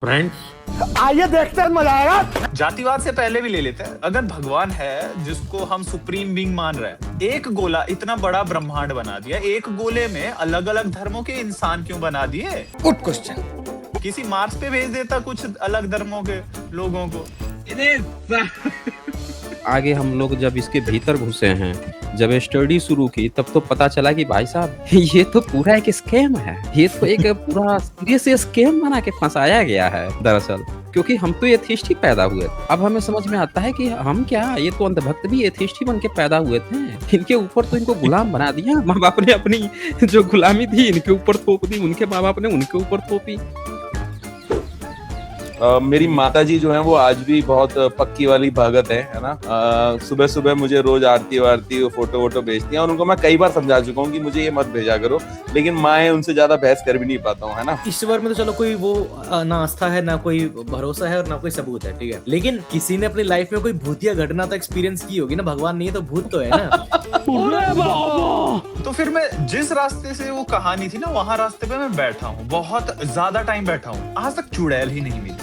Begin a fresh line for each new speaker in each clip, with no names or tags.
Friends,
आइए देखते हैं, मजा आएगा।
जातिवाद से पहले भी ले लेते हैं। अगर भगवान है जिसको हम सुप्रीम बीइंग मान रहे हैं, एक गोला इतना बड़ा ब्रह्मांड बना दिया, एक गोले में अलग अलग धर्मों के इंसान क्यों बना दिए?
Good question.
किसी मार्स पे भेज देता कुछ अलग धर्मों के लोगों को।
आगे हम लोग जब इसके भीतर घुसे हैं, जब स्टडी शुरू की, तब तो पता चला कि भाई साहब ये तो पूरा एक स्कैम है। ये तो एक पूरा सीरियस स्कैम बना के फंसाया गया है दरअसल, क्योंकि हम तो एथिस्ट ही पैदा हुए थे। अब हमें समझ में आता है कि हम क्या, ये तो अंधभक्त भी एथिस्ट ही बन के पैदा हुए थे। इनके ऊपर तो इनको गुलाम बना दिया। माँ बाप ने अपनी जो गुलामी थी इनके ऊपर थोप दी, उनके माँ बाप ने उनके ऊपर थोपी।
मेरी माताजी जो है वो आज भी बहुत पक्की वाली भगत है ना। सुबह सुबह मुझे रोज आरती वारती फोटो वोटो भेजती हैं और उनको मैं कई बार समझा चुका हूँ कि मुझे ये मत भेजा करो, लेकिन माँ उनसे ज्यादा बहस कर भी नहीं पाता हूँ, है ना।
ईश्वर में तो चलो कोई वो ना आस्था है, ना कोई भरोसा है और ना कोई सबूत है, ठीक है। लेकिन किसी ने अपनी लाइफ में कोई भूतिया घटना तो एक्सपीरियंस की होगी ना। भगवान नहीं है तो भूत तो है ना।
तो फिर मैं जिस रास्ते से वो कहानी थी ना, वहां रास्ते पे मैं बैठा हूँ, बहुत ज्यादा टाइम बैठा हूँ। आज तक चुड़ैल ही नहीं मिली।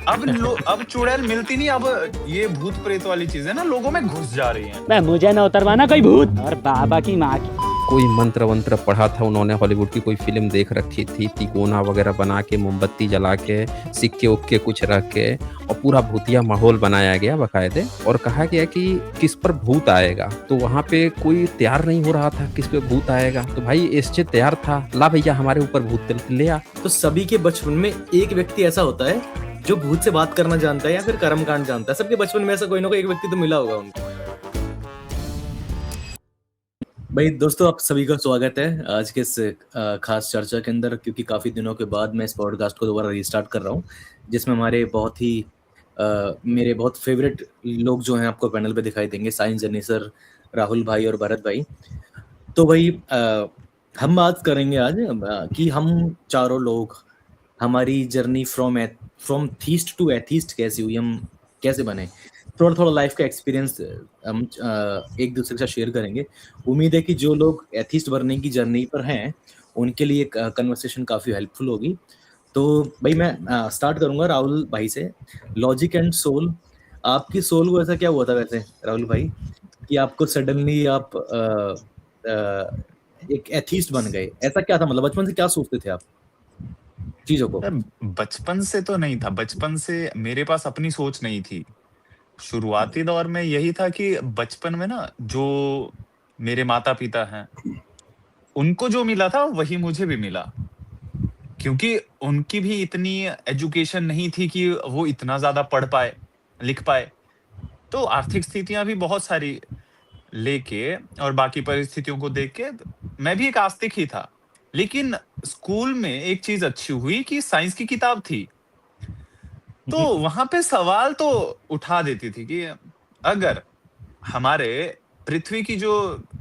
अब चुड़ैल मिलती नहीं। अब ये भूत प्रेत वाली चीजें ना लोगों में घुस जा रही हैं।
मुझे ना उतरवाना कोई भूत, और बाबा की माँ की।
कोई मंत्र वंत्र पढ़ा था उन्होंने, हॉलीवुड की कोई फिल्म देख रखी थी, तिकोना वगैरह बना के, मोमबत्ती जला के, सिक्के उक्के कुछ रख के, और पूरा भूतिया माहौल बनाया गया बकायदे। और कहा गया कि किस पर भूत आएगा, तो वहाँ पे कोई तैयार नहीं हो रहा था किस पे भूत आएगा। तो भाई एसचे तैयार था, ला भैया हमारे ऊपर भूत ले आ।
तो सभी के बचपन में एक व्यक्ति ऐसा होता है जो भूत से बात करना जानता है या फिर कर्मकांड जानता है। सबके बचपन में ऐसा कोई ना कोई एक व्यक्ति तो मिला होगा उनको। भाई दोस्तों, आप सभी का स्वागत है आज के इस खास चर्चा के अंदर, क्योंकि काफी दिनों के बाद मैं इस पॉडकास्ट को दोबारा रिस्टार्ट कर रहा हूँ, जिसमें हमारे बहुत ही मेरे बहुत फेवरेट लोग जो हैं आपको पैनल पे दिखाई देंगे। साइंस जर्नी सर, राहुल भाई और भरत भाई। तो भाई हम बात करेंगे आज कि हम चारों लोग, हमारी journey from theist to atheist कैसी हुई, हम कैसे बने। थोड़ा थोड़ा लाइफ का एक्सपीरियंस हम एक दूसरे के साथ शेयर करेंगे। उम्मीद है कि जो लोग एथीस्ट बनने की जर्नी पर हैं उनके लिए कन्वर्सेशन काफ़ी हेल्पफुल होगी। तो भाई मैं स्टार्ट करूंगा राहुल भाई से। लॉजिक एंड सोल, आपकी सोल को ऐसा क्या हुआ था वैसे राहुल भाई कि आपको सडनली आप एक एथीस्ट बन गए? ऐसा क्या था, मतलब बचपन से क्या सोचते थे आप चीजों को?
बचपन से तो नहीं था। बचपन से मेरे पास अपनी सोच नहीं थी। शुरुआती दौर में यही था कि बचपन में ना जो मेरे माता पिता हैं उनको जो मिला था वही मुझे भी मिला, क्योंकि उनकी भी इतनी एजुकेशन नहीं थी कि वो इतना ज्यादा पढ़ पाए लिख पाए। तो आर्थिक स्थितियां भी बहुत सारी लेके और बाकी परिस्थितियों को देख के मैं भी एक आस्तिक ही था। लेकिन स्कूल में एक चीज अच्छी हुई कि साइंस की किताब थी, तो वहां पे सवाल तो उठा देती थी कि अगर हमारे पृथ्वी की जो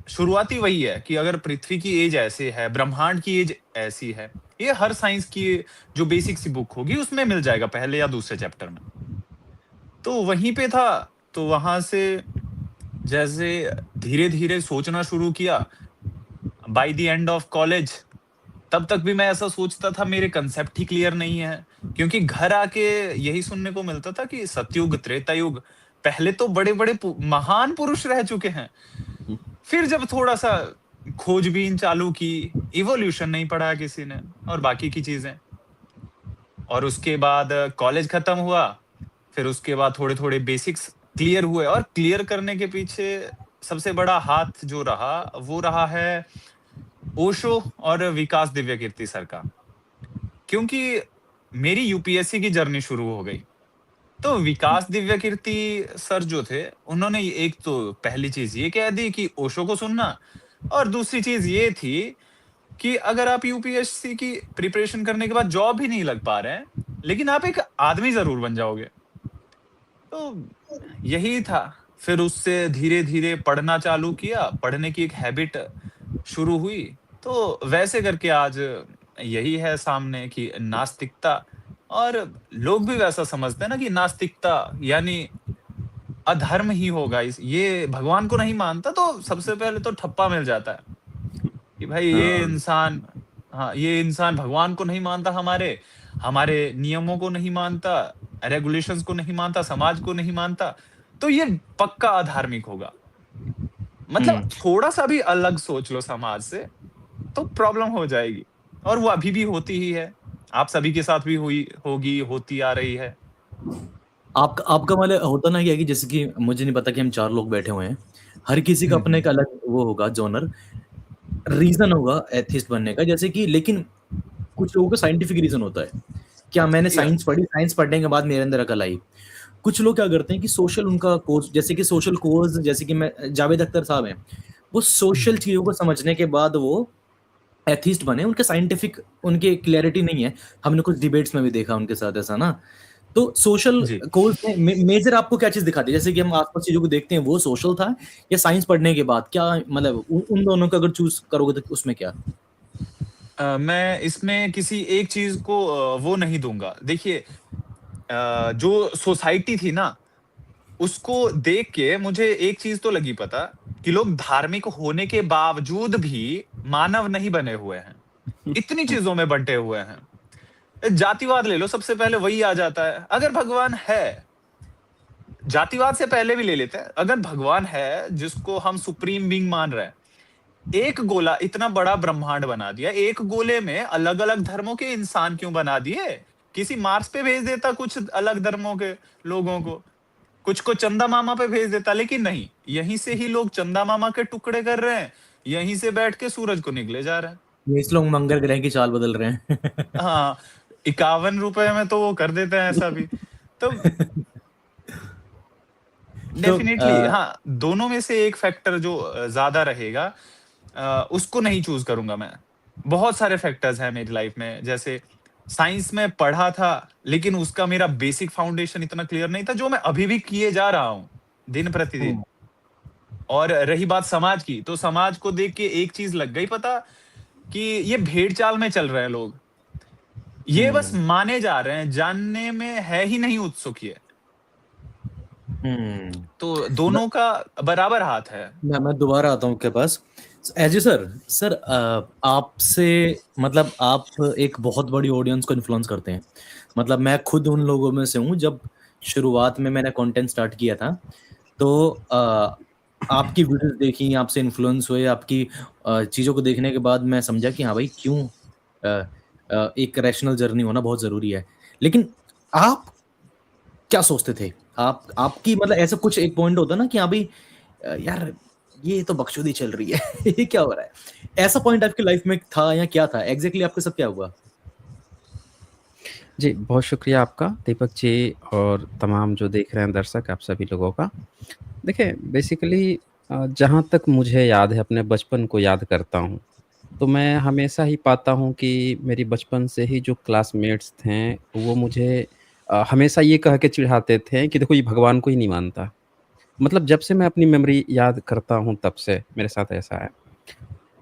शुरुआती वही है कि अगर पृथ्वी की एज ऐसे है, ब्रह्मांड की एज ऐसी है, ये हर साइंस की जो बेसिक सी बुक होगी उसमें मिल जाएगा पहले या दूसरे चैप्टर में। तो वहीं पे था। तो वहां से जैसे धीरे धीरे सोचना शुरू किया, by the end of college तब तक भी मैं ऐसा सोचता था मेरे कंसेप्ट ही क्लियर नहीं है, क्योंकि घर आके यही सुनने को मिलता था कि सतयुग त्रेता युग पहले तो बड़े बड़े महान पुरुष रह चुके हैं। फिर जब थोड़ा सा खोजबीन चालू की, इवोल्यूशन नहीं पढ़ा किसी ने और बाकी की चीजें, और उसके बाद कॉलेज खत्म हुआ। फिर उसके बाद थोड़े थोड़े बेसिक्स क्लियर हुए, और क्लियर करने के पीछे सबसे बड़ा हाथ जो रहा वो रहा है ओशो और विकास दिव्यकीर्ति सर का, क्योंकि मेरी यूपीएससी की जर्नी शुरू हो गई। तो विकास दिव्यकीर्ति सर जो थे उन्होंने एक तो पहली चीज ये कह दी कि ओशो को सुनना, और दूसरी चीज ये थी कि अगर आप यूपीएससी की प्रिपरेशन करने के बाद जॉब ही नहीं लग पा रहे हैं, लेकिन आप एक आदमी जरूर बन जाओगे। तो यही था। फिर उससे धीरे धीरे पढ़ना चालू किया, पढ़ने की एक हैबिट शुरू हुई। तो वैसे करके आज यही है सामने कि नास्तिकता, और लोग भी वैसा समझते हैं ना कि नास्तिकता यानी अधर्म ही होगा। ये भगवान को नहीं मानता तो सबसे पहले तो ठप्पा मिल जाता है कि भाई ये इंसान हाँ, ये इंसान भगवान को नहीं मानता, हमारे हमारे नियमों को नहीं मानता, रेगुलेशंस को नहीं मानता, समाज को नहीं मानता, तो ये पक्का अधार्मिक होगा। मतलब थोड़ा-सा भी अलग सोच लो समाज से, तो प्रॉब्लम हो जाएगी और वो अभी भी होती ही है। आप सभी के साथ भी हुई होगी, होती आ रही है।
आपका मतलब होता ना क्या है कि जैसे कि मुझे नहीं पता कि हम 4 लोग बैठे हुए हैं। हर किसी का
हुँ,
अपना
हुँ।
एक अलग वो होगा जॉनर, रीज़न होगा एथिस्ट बनने का जैसे कि लेकिन कुछ लोगों का साइंटिफिक रीज़न होता है। क्या मैंने
या
साइंस पढ़ी, साइंस पढ़ने के बाद मेरे अंदर अकल आई। कुछ लोग क्या करते हैं कि सोशल उनका कोर्स जैसे कि सोशल कोर्स जैसे कि मैं जावेद अख्तर साहब हैं, वो सोशल
हुँ,
चीज़ों को समझने के बाद वो एथिस्ट बने, उनके साइंटिफिक उनकी क्लैरिटी नहीं है। हमने कुछ डिबेट्स में भी देखा उनके साथ ऐसा ना। तो सोशल
जी।
कोर्स में मेजर आपको क्या चीज़ दिखाती है? जैसे कि हम आस-पास चीज़ों को देखते हैं वो सोशल था या साइंस पढ़ने के बाद क्या मतलब उन दोनों को अगर चूज़ करोगे तो उसमें क्या?
मैं इसमें किसी एक चीज़ को वो नहीं दूँगा। देखिए जो सोसाइटी थी ना, उसको देख के मुझे एक चीज़ तो लगी पता कि लोग धार्मिक होने के बावजूद भी मानव नहीं बने हुए हैं। इतनी चीज़ों में बँटे हुए हैं। जातिवाद ले लो, सबसे पहले वही आ जाता है। अगर भगवान है, जातिवाद से पहले भी ले लेते हैं, अगर भगवान है जिसको हम सुप्रीम बीइंग मान रहे हैं, एक गोला इतना बड़ा ब्रह्मांड बना दिया, एक गोले में अलग-अलग धर्मों के इंसान क्यों बना दिए? किसी मार्स पे भेज देता कुछ अलग धर्मों के लोगों को, कुछ को चंदा मामा पे भेज देता, लेकिन नहीं, यहीं से ही लोग चंदा मामा के टुकड़े कर रहे हैं, यहीं से बैठ के सूरज को निगले जा रहे हैं।
ये इस लोग मंगल ग्रह की चाल बदल रहे हैं।
हाँ, ₹51 में तो वो कर देते हैं ऐसा भी। तो
तो
डेफिनिटली हाँ, दोनों में से एक फैक्टर जो ज़्यादा रहेगा उसको नहीं चूज़ करूँगा मैं। बहुत सारे फैक्टर्स हैं मेरी लाइफ में, जैसे साइंस में पढ़ा था, लेकिन उसका मेरा बेसिक फाउंडेशन इतना क्लियर नहीं था, जो मैं अभी भी किए जा रहा हूँ, दिन-प्रतिदिन।
हुँ,
और रही बात समाज की, तो समाज को देख के एक चीज़ लग गई पता कि ये भेड़-चाल में चल रहे हैं लोग। ये बस
हुँ,
माने जा रहे हैं, जानने में है ही नहीं उत्सुक ये।
हुँ।
तो दोनों का बराबर हाथ है।
मैं दोबारा आता हूँ आपके पास। एजी सर आपसे मतलब आप एक बहुत बड़ी ऑडियंस को इन्फ्लुएंस करते हैं। मतलब मैं खुद उन लोगों में से हूँ जब शुरुआत में मैंने कंटेंट स्टार्ट किया था, तो आपकी वीडियोज़ देखी, आपसे इन्फ्लुएंस हुए, आपकी चीज़ों को देखने के बाद मैं समझा कि हाँ भाई क्यों अ एक रैशनल जर्नी होना बहुत ज़रूरी है। लेकिन आप क्या सोचते थे? आप आपकी मतलब ऐसा कुछ एक पॉइंट होता है ना कि हाँ भाई यार ये तो बकचोदी चल रही है ये क्या हो रहा है? ऐसा पॉइंट आपकी लाइफ में था या क्या था? एग्ज़ैक्टली आपके साथ क्या हुआ?
जी, बहुत शुक्रिया आपका दीपक जी और तमाम जो देख रहे हैं दर्शक आप सभी लोगों का। देखिए बेसिकली जहाँ तक मुझे याद है अपने बचपन को याद करता हूँ, तो मैं हमेशा ही पाता हूँ कि मेरी बचपन से ही जो क्लासमेट्स थे, वो मुझे हमेशा ये कह के चिढ़ाते थे कि देखो ये भगवान को ही नहीं मानता। मतलब जब से मैं अपनी मेमोरी याद करता हूँ तब से मेरे साथ ऐसा है।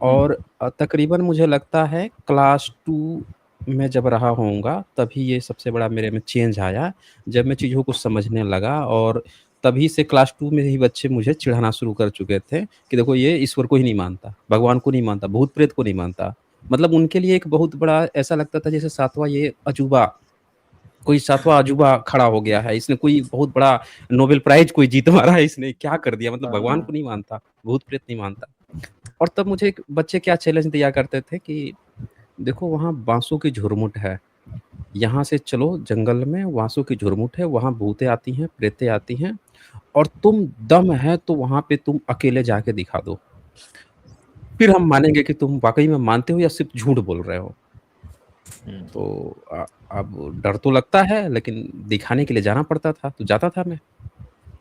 हुँ,
और तकरीबन मुझे लगता है क्लास 2 में जब रहा होऊँगा, तभी ये सबसे बड़ा मेरे में चेंज आया, जब मैं चीज़ों को समझने लगा और तभी से क्लास 2 में ही बच्चे मुझे चिढ़ाना शुरू कर चुके थे कि देखो ये ईश्वर को ही नहीं मानता, भगवान को नहीं मानता, भूत-प्रेत को नहीं मानता। मतलब उनके लिए एक बहुत बड़ा ऐसा लगता था जैसे 7वाँ ये अजूबा, कोई 7वाँ अजूबा खड़ा हो गया है, इसने कोई बहुत बड़ा नोबेल प्राइज़ कोई जीत मारा है इसने, क्या कर दिया? मतलब भगवान
हाँ।
को नहीं मानता, भूत-प्रेत नहीं मानता। और तब मुझे एक बच्चे क्या चैलेंज दिया करते थे कि देखो वहाँ बाँसों की झुरमुट है, यहाँ से चलो जंगल में बाँसों की झुरमुट है, वहाँ भूतें आती हैं, प्रेतें आती हैं और तुम दम है तो वहाँ पे तुम अकेले जाके दिखा दो। फिर हम मानेंगे कि तुम वाक़ई में मानते हो या सिर्फ़ झूठ बोल रहे हो।
हुँ,
तो अब डर तो लगता है लेकिन दिखाने के लिए जाना पड़ता था, तो जाता था मैं।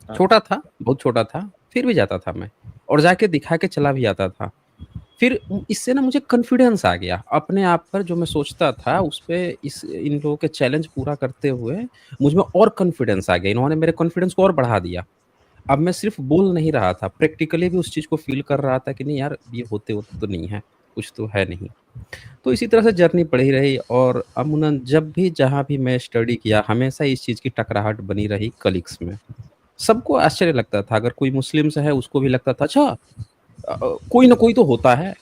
हाँ।
छोटा था, बहुत छोटा था, फिर भी जाता था मैं और जाके दिखा के चला भी आता था। फिर इससे ना मुझे कॉन्फिडेंस आ गया, अपने आप पर जो मैं सोचता था उस पे इस इन लोगों के चैलेंज पूरा करते हुए मुझ में और कॉन्फिडेंस आ गया। इन्होंने मेरे कॉन्फिडेंस को और बढ़ा दिया। अब मैं सिर्फ़ बोल नहीं रहा था, प्रैक्टिकली भी उस चीज़ को फ़ील कर रहा था कि नहीं यार ये होते-होते तो नहीं है, कुछ तो है नहीं। तो इसी तरह से जर्नी पड़ी रही और अमूमन जब भी जहाँ भी मैं स्टडी किया, हमेशा इस चीज़ की टकराहट बनी रही कलीग्स में। सबको आश्चर्य लगता था, अगर कोई मुस्लिम से है उसको भी लगता था अच्छा कोई ना कोई तो होता है।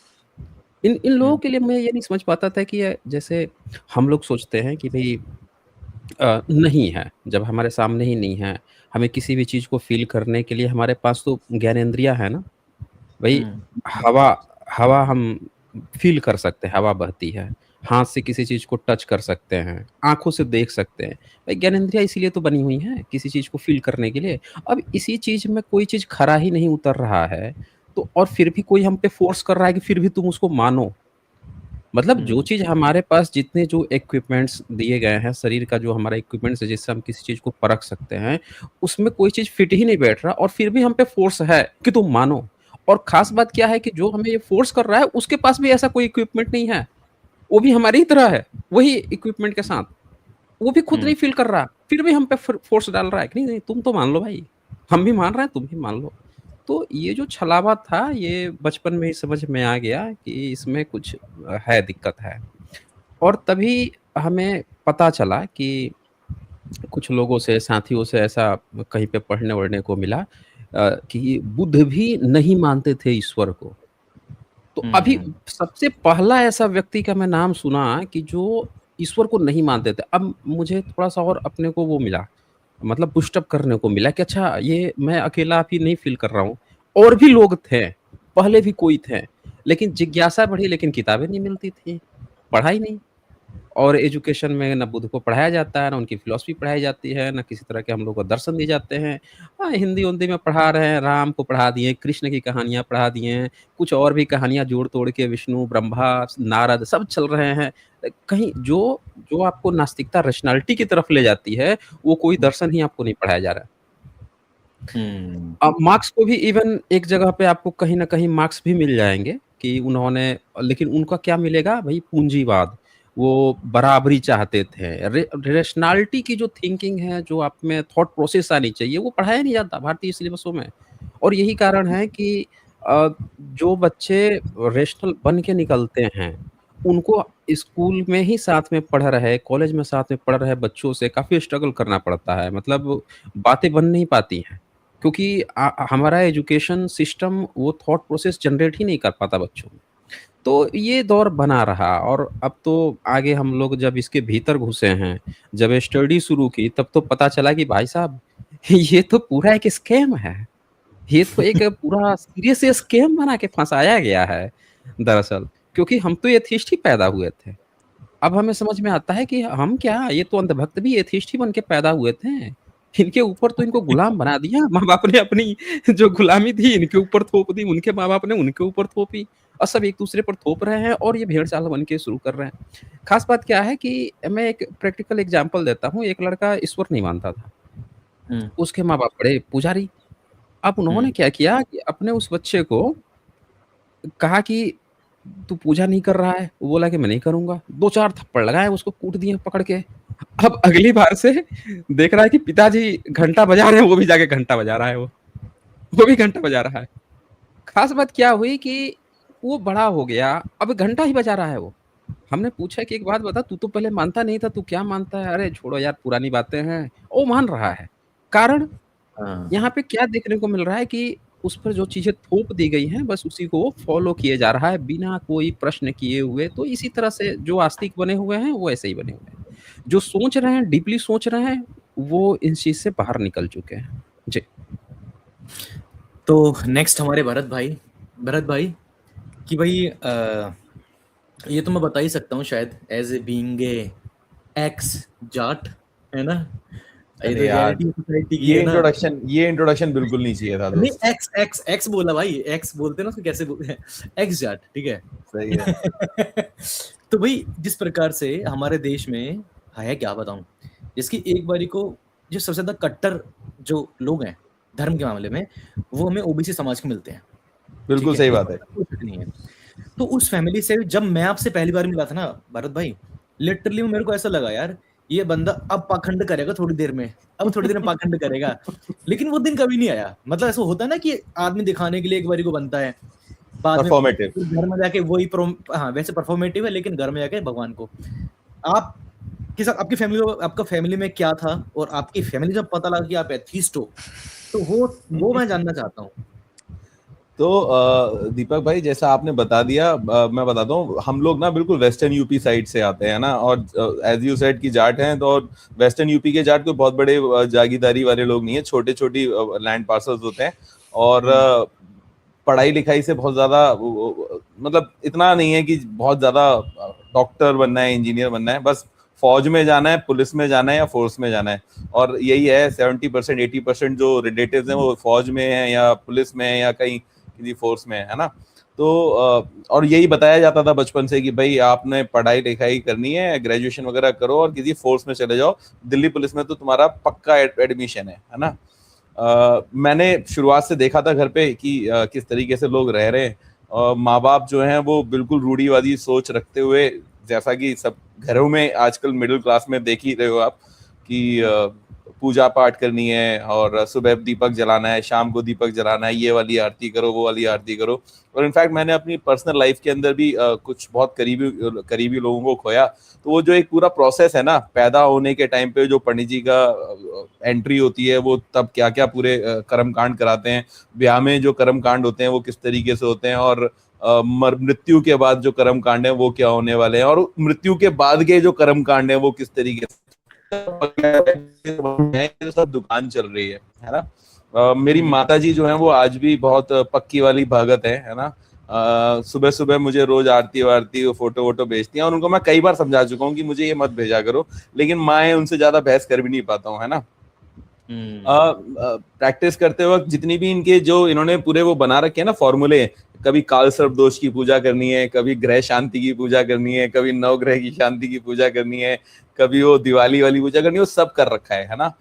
इन इन लोगों
हम्म,
के लिए मैं ये नहीं समझ पाता था कि जैसे हम लोग सोचते हैं कि भाई नहीं है, जब हमारे सामने ही नहीं है, हमें किसी भी चीज़ को फ़ील करने के लिए हमारे पास तो ज्ञानेंद्रियाँ है ना। भई
हम्म,
हवा हवा हम फ़ील कर सकते हैं, हवा बहती है। हाथ से किसी चीज़ को टच कर सकते हैं, आँखों से देख सकते हैं। भई ज्ञानेंद्रियाँ इसीलिए तो बनी हुई हैं, किसी चीज़ को फ़ील करने के लिए। अब इसी चीज़ में कोई चीज़ खरा ही नहीं उतर रहा है, तो और फिर भी कोई हम पे फ़ोर्स कर रहा है कि फिर भी तुम उसको मानो। मतलब जो
हम्म,
चीज़ हमारे पास जितने जो इक्विपमेंट्स दिए गए हैं, शरीर का जो हमारा इक्विपमेंट्स है जिससे हम किसी चीज़ को परख सकते हैं, उसमें कोई चीज़ फिट ही नहीं बैठ रहा और फिर भी हम पे फ़ोर्स है कि तुम मानो। और ख़ास बात क्या है कि जो हमें ये फ़ोर्स कर रहा है, उसके पास भी ऐसा कोई इक्विपमेंट नहीं है। वो भी हमारी ही तरह है, वही इक्विपमेंट के साथ। वो भी खुद
हम्म,
नहीं फ़ील कर रहा, फिर भी हम पे फ़ोर्स डाल रहा है कि नहीं, नहीं तुम तो मान लो भाई। हम भी मान रहे हैं, तुम भी मान लो। तो ये जो छलावा था, ये बचपन में ही समझ में आ गया कि इसमें कुछ है, दिक्कत है। और तभी हमें पता चला कि कुछ लोगों से, साथियों से ऐसा कहीं पे पढ़ने-वढ़ने को मिला कि बुद्ध भी नहीं मानते थे ईश्वर को। तो अभी
हम्म,
सबसे पहला ऐसा व्यक्ति का मैं नाम सुना कि जो ईश्वर को नहीं मानते थे। अब मुझे थोड़ा-सा और अपने को वो मिला, मतलब बूस्ट अप करने को मिला कि अच्छा ये मैं अकेला भी नहीं फ़ील कर रहा हूँ, और भी लोग थे, पहले भी कोई थे। लेकिन जिज्ञासा बढ़ी, लेकिन किताबें नहीं मिलती थी, पढ़ा ही नहीं। और एजुकेशन में ना बुद्ध को पढ़ाया जाता है, ना उनकी फ़िलॉसफ़ी पढ़ाई जाती है, ना किसी तरह के हम लोग को दर्शन दिए जाते हैं। हाँ, हिंदी-उंदी में पढ़ा रहे हैं, राम को पढ़ा दिए, कृष्ण की कहानियाँ पढ़ा दिए हैं, कुछ और भी कहानियाँ जोड़-तोड़ के विष्णु, ब्रह्मा, नारद सब चल रहे हैं। कहीं जो जो आपको नास्तिकता रैशनैलिटी की तरफ ले जाती है, वो कोई दर्शन ही आपको नहीं पढ़ाया जा रहा है।
हम्म,
अब मार्क्स को भी इवन एक जगह पे आपको कहीं न कहीं मार्क्स भी मिल जाएँगे कि उन्होंने, लेकिन उनका क्या मिलेगा भई पूँजीवाद। वो बराबरी चाहते थे। रैशनैलिटी की जो थिंकिंग है, जो आप में थॉट प्रोसेस आनी चाहिए, वो पढ़ाया नहीं जाता भारतीय सिलेबसों में। और यही कारण है कि जो बच्चे रैशनल बन के निकलते हैं, उनको स्कूल में ही साथ में पढ़ रहे, कॉलेज में साथ में पढ़ रहे बच्चों से काफ़ी स्ट्रगल करना पड़ता है। मतलब बातें बन नहीं पाती हैं। क्योंकि हमारा एजुकेशन सिस्टम वो थॉट प्रोसेस जनरेट ही नहीं कर पाता बच्चों में। तो ये दौर बना रहा और अब तो आगे हम लोग जब इसके भीतर घुसे हैं, जब स्टडी शुरू की तब तो पता चला कि भाई साहब ये तो पूरा एक स्कैम है। ये तो एक पूरा सीरियस स्कैम बना के फँसाया गया है दरअसल। क्योंकि हम तो एथिस्ट ही पैदा हुए थे। अब हमें समझ में आता है कि हम क्या, ये तो अंधभक्त भी एथिस्ट ही बन के पैदा हुए थे। इनके ऊपर तो इनको गुलाम बना दिया, माँ-बाप ने अपनी जो गुलामी थी इनके ऊपर थोप दी, उनके माँ-बाप ने उनके ऊपर थोपी और सब एक-दूसरे पर थोप रहे हैं और ये भेड़-चाल बन के शुरू कर रहे हैं। ख़ास बात क्या है कि मैं एक प्रैक्टिकल एग्ज़ाम्पल देता हूँ, एक लड़का ईश्वर नहीं मानता था,
हम्म,
उसके माँ-बाप बड़े पुजारी। अब उन्होंने
हम्म,
क्या किया कि अपने उस बच्चे को कहा कि तू पूजा नहीं कर रहा है? वो बोला कि मैं नहीं करूँगा। 2-4 थप्पड़ लगाए, उसको कूट दिए पकड़ के। अब अगली बार से देख रहा है कि पिताजी घंटा बजा रहे हैं, वो भी जाके घंटा बजा रहा है वो। वो भी घंटा बजा रहा है। ख़ास बात क्या हुई कि वो बड़ा हो गया, अब घंटा ही बजा रहा है वो। हमने पूछा कि एक बात बता, तू तो पहले मानता नहीं था, तू क्या मानता है? अरे छोड़ो यार पुरानी बातें हैं। वो मान रहा है। कारण
हाँ,
यहाँ पे क्या देखने को मिल रहा है कि उस पर जो चीज़ें थोप दी गई हैं, बस उसी को वो फ़ॉलो किए जा रहा है, बिना कोई प्रश्न किए हुए। तो इसी तरह से जो आस्तिक बने हुए हैं, वो ऐसे ही बने हुए हैं। जो सोच रहे हैं, डीपली सोच रहे हैं, वो इस चीज़ से बाहर निकल चुके हैं। जी।
तो नेक्स्ट हमारे भरत भाई कि भाई ये तो मैं बता ही सकता हूँ शायद as a being a ex Jat, है ना? ये तो
अरे यार,
रियलिटी सोसाइटी की है ना।
ये इंट्रोडक्शन बिल्कुल नहीं चाहिए था
नहीं,
दोस्त।
एक्स एक्स एक्स बोला भाई, एक्स बोलते हैं ना उसको, कैसे बोलते हैं? एक्स जाट, ठीक है।
सही है।
तो भाई जिस प्रकार से हमारे देश में है, क्या बताऊं, जिसकी एक बारी को जो सबसे ज्यादा कट्टर जो लोग हैं धर्म के मामले में, वो हमें ओबीसी समाज के मिलते हैं। ठीक
बिल्कुल
है,
सही
इस
बात
बात
है।
का कोई शक नहीं है। तो उस फैमिली से जब मैं आपसे पहली बार मिला था ना भरत भाई, लिटरली मेरे को ऐसा लगा यार, ये बंदा अब पाखंड करेगा थोड़ी देर में, अब थोड़ी देर में पाखंड करेगा। लेकिन वो दिन कभी नहीं आया। मतलब ऐसा होता है ना कि आदमी दिखाने के लिए एक बारी को बनता है, बाद में
परफॉर्मेटिव।
घर में जाके वही हाँ वैसे परफॉर्मेटिव है, लेकिन घर में जाके भगवान को आप के साथ आपकी फैमिली, आपका फैमिली में क्या था, और आपकी फैमिली जब पता लगा कि आप एथीस्ट हो, तो वो मैं जानना चाहता हूँ।
तो दीपक भाई, जैसा आपने बता दिया, मैं बताता हूँ। हम लोग ना बिल्कुल वेस्टर्न यूपी साइड से आते हैं ना, और एज यू सेड की जाट हैं, तो और वेस्टर्न यूपी के जाट कोई बहुत बड़े जागीरदारी वाले लोग नहीं है, छोटे छोटी लैंड पार्सल्स होते हैं। और पढ़ाई लिखाई से बहुत ज्यादा मतलब इतना नहीं है कि बहुत ज्यादा डॉक्टर बनना है, इंजीनियर बनना है, बस फौज में जाना है, पुलिस में जाना है या फोर्स में जाना है। और यही है, 70% 80% जो रिलेटिव्स हैं वो फौज में है या पुलिस में है या कहीं किसी फोर्स में है ना। तो और यही बताया जाता था बचपन से कि भाई आपने पढ़ाई लिखाई करनी है, ग्रेजुएशन वगैरह करो और किसी फोर्स में चले जाओ, दिल्ली पुलिस में तो तुम्हारा पक्का एडमिशन है ना। मैंने शुरुआत से देखा था घर पे कि किस तरीके से लोग रह रहे हैं। माँ बाप जो हैं वो बिल्कुल रूढ़िवादी सोच रखते हुए, जैसा कि सब घरों में आजकल मिडिल क्लास में देख ही रहे हो आप, कि पूजा पाठ करनी है और सुबह दीपक जलाना है, शाम को दीपक जलाना है, ये वाली आरती करो, वो वाली आरती करो। और इनफैक्ट मैंने अपनी पर्सनल लाइफ के अंदर भी कुछ बहुत करीबी लोगों को खोया। तो वो जो एक पूरा प्रोसेस है ना, पैदा होने के टाइम पे जो पंडित जी का एंट्री होती है, वो तब क्या क्या पूरे कर्म कांड कराते हैं, ब्याह में जो कर्म कांड होते हैं वो किस तरीके से होते हैं, और मृत्यु के बाद जो कर्म कांड है वो क्या होने वाले हैं, और मृत्यु के बाद के जो कर्म कांड है वो किस तरीके से सब दुकान चल रही है ना। मेरी माता जी जो है वो आज भी बहुत पक्की वाली भगत है ना। सुबह सुबह मुझे रोज आरती वारती फोटो वोटो भेजती हैं, और उनको मैं कई बार समझा चुका हूँ कि मुझे ये मत भेजा करो, लेकिन माँ उनसे ज्यादा बहस कर भी नहीं पाता हूँ, है ना। प्रैक्टिस करते वक्त जितनी भी इनके जो इन्होंने पूरे वो बना रखे हैं ना फॉर्मूले, कभी काल सर्प दोष की पूजा करनी है, कभी ग्रह शांति की पूजा करनी है, कभी नवग्रह की शांति की पूजा करनी है, कभी वो दिवाली वाली पूजा करनी है, वो सब कर रखा है ना।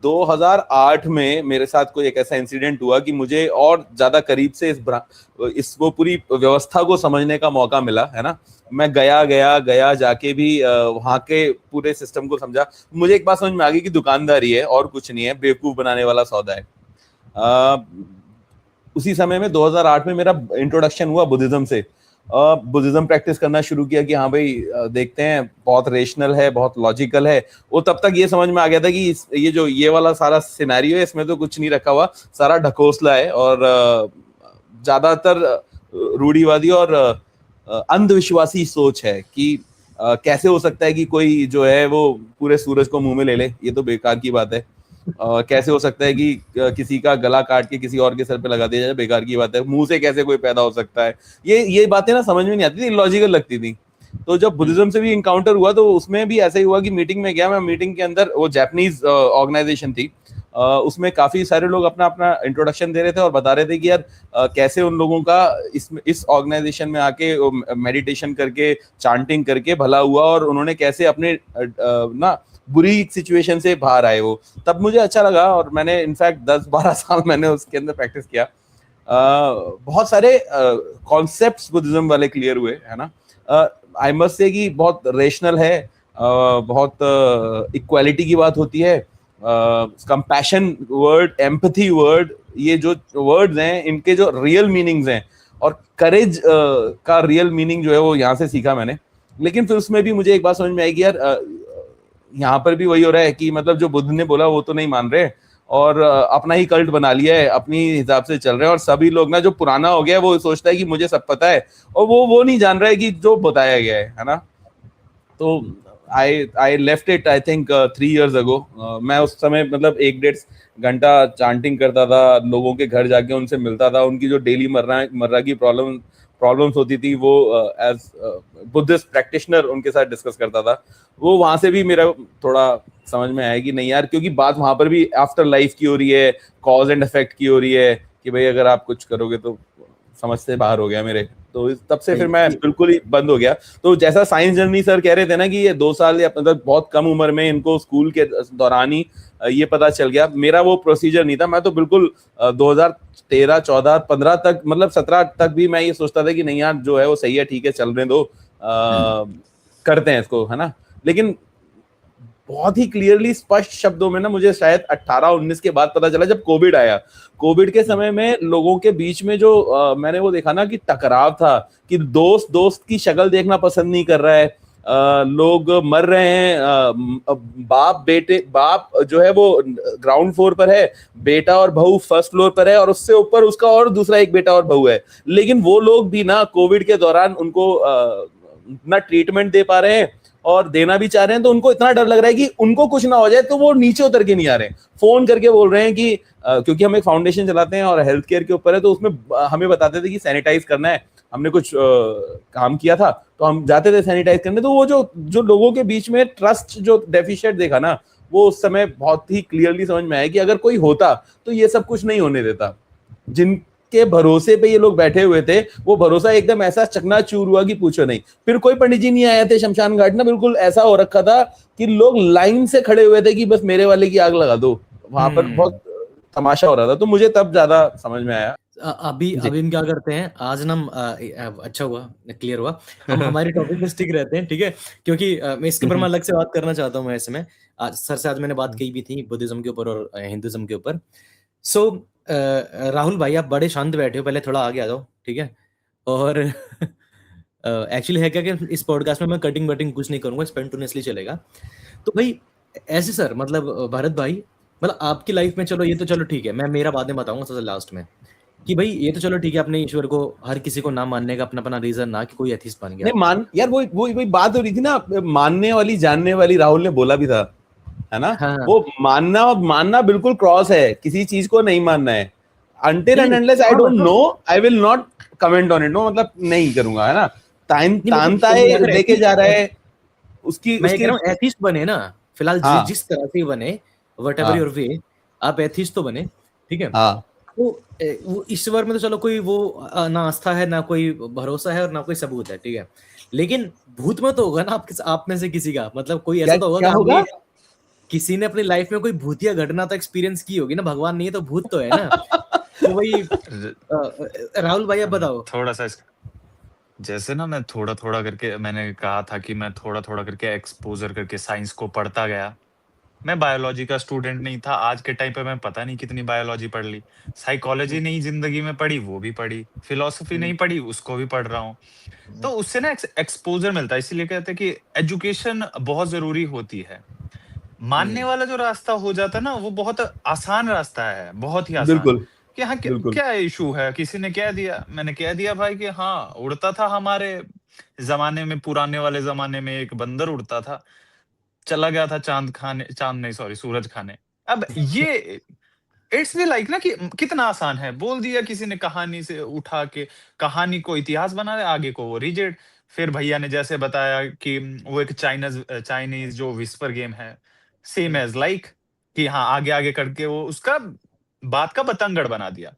2008 में मेरे साथ कोई एक ऐसा इंसिडेंट हुआ कि मुझे और ज्यादा करीब से इस वो पूरी व्यवस्था को समझने का मौका मिला, है ना। मैं गया जाके भी वहां के पूरे सिस्टम को समझा। मुझे एक बात समझ में आ गई कि दुकानदारी है और कुछ नहीं है, बेवकूफ बनाने वाला सौदा है। उसी समय में 2008 में मेरा इंट्रोडक्शन हुआ बुद्धिज्म से। बुद्धिज्म प्रैक्टिस करना शुरू किया कि हाँ भाई देखते हैं, बहुत रेशनल है, बहुत लॉजिकल है। वो तब तक ये समझ में आ गया था कि ये वाला सारा सिनेरियो है, इसमें तो कुछ नहीं रखा हुआ, सारा ढकोसला है, और ज्यादातर रूढ़िवादी और अंधविश्वासी सोच है कि कैसे हो सकता है कि कोई जो है वो पूरे सूरज को मुंह में ले ले, ये तो बेकार की बात है। कैसे हो सकता है कि किसी का गला काट के किसी और के सर पे लगा दिया जाए, बेकार की बात है। मुंह से कैसे कोई पैदा हो सकता है, ये बातें ना समझ में नहीं आती थी, लॉजिकल लगती थी। तो जब बुद्धिज्म से भी इनकाउंटर हुआ तो उसमें भी ऐसा ही हुआ कि मीटिंग में गया मैं, मीटिंग के अंदर वो जापानीज ऑर्गेनाइजेशन थी, उसमें काफी सारे लोग अपना अपना इंट्रोडक्शन दे रहे थे और बता रहे थे कि यार कैसे उन लोगों का इस ऑर्गेनाइजेशन में आके मेडिटेशन करके, चांटिंग करके भला हुआ, और उन्होंने कैसे अपने ना बुरी सिचुएशन से बाहर आए वो। तब मुझे अच्छा लगा और मैंने इनफैक्ट 10-12 साल मैंने उसके अंदर प्रैक्टिस किया। बहुत सारे कॉन्सेप्ट्स बुद्धिज्म वाले क्लियर हुए, है ना। आई मस्ट से कि बहुत रेशनल है, बहुत इक्वालिटी की बात होती है, कंपैशन वर्ड, एम्पैथी वर्ड, ये जो वर्ड्स हैं इनके जो रियल मीनिंग्स हैं, और करेज का रियल मीनिंग जो है वो यहाँ से सीखा मैंने। लेकिन फिर उसमें भी मुझे एक बात समझ में आई कि यार यहाँ पर भी वही हो रहा है कि मतलब जो बुद्ध ने बोला वो तो नहीं मान रहे, और अपना ही कल्ट बना लिया है, अपनी हिसाब से चल रहे हैं, और सभी लोग ना जो पुराना हो गया वो सोचता है कि मुझे सब पता है, और वो नहीं जान रहा है कि जो बताया गया है ना। तो I left it I think 3 years ago। मैं उस समय मतलब 1-1.5 घंटा चांटिंग करता था, लोगों के घर जाके उनसे मिलता था, उनकी जो डेली मर्रा की प्रॉब्लम्स होती थी वो एज बुद्धिस्ट प्रैक्टिशनर उनके साथ डिस्कस करता था। वो वहां से भी मेरा थोड़ा समझ में आया कि नहीं यार, क्योंकि बात वहां पर भी आफ्टर लाइफ की हो रही है, कॉज एंड इफेक्ट की हो रही है, कि भाई अगर आप कुछ करोगे तो समझ से बाहर हो गया मेरे। तो तब से फिर मैं बिल्कुल ही बंद हो गया। तो जैसा साइंस जर्नी सर कह रहे थे ना कि ये 2 साल या मतलब बहुत कम उम्र में इनको स्कूल के दौरान ही ये पता चल गया, मेरा वो प्रोसीजर नहीं था। मैं तो बिल्कुल 2013, 14, 15 तक, मतलब 17 तक भी मैं ये सोचता था कि नहीं यार जो है वो सही है, ठीक है, चलने दो, करते हैं इसको, है ना। लेकिन बहुत ही क्लियरली स्पष्ट शब्दों में ना मुझे शायद 18-19 के बाद पता चला, जब कोविड आया। कोविड के समय में लोगों के बीच में जो मैंने वो देखा ना कि टकराव था, कि दोस्त की शक्ल देखना पसंद नहीं कर रहा है, लोग मर रहे हैं, बाप जो है वो ग्राउंड फ्लोर पर है, बेटा और बहू फर्स्ट फ्लोर पर है, और उससे ऊपर उसका और दूसरा एक बेटा और बहू है। लेकिन वो लोग भी ना कोविड के दौरान उनको ना ट्रीटमेंट दे पा रहे हैं, और देना भी चाह रहे हैं, तो उनको इतना डर लग रहा है कि उनको कुछ ना हो जाए, तो वो नीचे उतर के नहीं आ रहे हैं, फोन करके बोल रहे हैं कि क्योंकि हम एक फाउंडेशन चलाते हैं और हेल्थ केयर के ऊपर है, तो उसमें हमें बताते थे कि सैनिटाइज करना है, हमने कुछ काम किया था तो हम जाते थे सैनिटाइज करने। तो वो जो लोगों के बीच में ट्रस्ट जो डेफिशिएंट देखा ना, वो उस समय बहुत ही क्लियरली समझ में आया कि अगर कोई होता तो ये सब कुछ नहीं होने देता। जिनके भरोसे पे ये लोग बैठे हुए थे, वो भरोसा एकदम ऐसा चकनाचूर हुआ कि पूछो नहीं। फिर कोई पंडित जी नहीं आए थे शमशान घाट ना, बिल्कुल ऐसा हो रखा था कि लोग लाइन से खड़े हुए थे कि बस मेरे वाले की आग लगा दो। वहां पर बहुत तमाशा हो रहा था, तो मुझे तब ज्यादा समझ में आया।
अभी हम क्या करते हैं आज ना, अच्छा हुआ क्लियर हुआ, हम हमारे टॉपिक पे स्टिक रहते हैं, ठीक है, क्योंकि मैं इसके ऊपर मैं अलग से बात करना चाहता हूँ। मैं इसमें आज सर से आज मैंने बात कही भी थी बुद्धिज्म के ऊपर और हिंदुज्म के ऊपर। सो राहुल भाई, आप बड़े शांत बैठे हो, पहले थोड़ा आगे आ जाओ, ठीक है। और एक्चुअली है क्या कि इस पॉडकास्ट में मैं कटिंग वटिंग कुछ नहीं करूंगा, स्पॉन्टेनियसली चलेगा। तो भाई ऐसे सर, मतलब भरत भाई, मतलब आपकी लाइफ में, चलो ये तो चलो ठीक है, मैं मेरा बाद में बताऊंगा सबसे लास्ट में, कि भाई ये तो चलो ठीक है, अपने ईश्वर को हर किसी को ना मानने का अपना अपना रीजन, ना कि कोई एथिस्ट बन गया।
नहीं यार, वो बात हो रही थी ना, मानने वाली जानने वाली, राहुल ने बोला भी था, है ना।
हाँ।
वो मानना बिल्कुल क्रॉस है, किसी चीज को नहीं मानना है। Until and unless I don't know, I will not comment on it. No, मतलब नहीं करूंगा, है ना। तानताए लेके जा रहा है उसकी,
मैं कह रहा हूँ एथिस्ट बने ना फिलहाल,
हाँ।
जिस तरह से बने, whatever your way, आप एथिस्ट तो बने, ठीक है।
हाँ।
तो वो ईश्वर में तो चलो कोई वो ना आस्था है, ना कोई भरोसा है, और ना कोई सबूत है, ठीक है। लेकिन भूत में तो होगा ना आप में से किसी का, मतलब कोई ऐसा तो होगा, किसी ने अपनी लाइफ में कोई भूतिया घटना तो एक्सपीरियंस की होगी ना, भगवान नहीं है तो भूत तो है ना। तो वही राहुल भाई आप बताओ
थोड़ा सा जैसे ना, मैं थोड़ा थोड़ा करके, मैंने कहा था कि मैं थोड़ा थोड़ा करके एक्सपोजर करके साइंस को पढ़ता गया। मैं बायोलॉजी का स्टूडेंट नहीं था, आज के टाइम पे मैं पता नहीं कितनी बायोलॉजी पढ़ ली। साइकोलॉजी नहीं जिंदगी में पढ़ी, वो भी पढ़ी। फिलोसफी नहीं पढ़ी, उसको भी पढ़ रहा हूँ। तो उससे ना एक्सपोजर मिलता है, इसीलिए कहते हैं कि एजुकेशन बहुत जरूरी होती है। मानने वाला जो रास्ता हो जाता है ना, वो बहुत आसान रास्ता है, बहुत ही आसान।
बिल्कुल
कि हाँ, क्या इशू है, किसी ने कह दिया, मैंने कह दिया भाई कि हाँ, उड़ता था हमारे जमाने में, पुराने वाले जमाने में एक बंदर उड़ता था, चला गया था सूरज खाने। अब ये इट्स भी लाइक ना कि कितना आसान है, बोल दिया किसी ने कहानी से उठा के, कहानी को इतिहास बना दे, आगे को वो रिजेक्ट। फिर भैया ने जैसे बताया कि वो एक चाइनीज जो विस्पर गेम है, सेम एज लाइक कि हाँ, आगे आगे करके वो उसका बात का बतंगड़ बना दिया।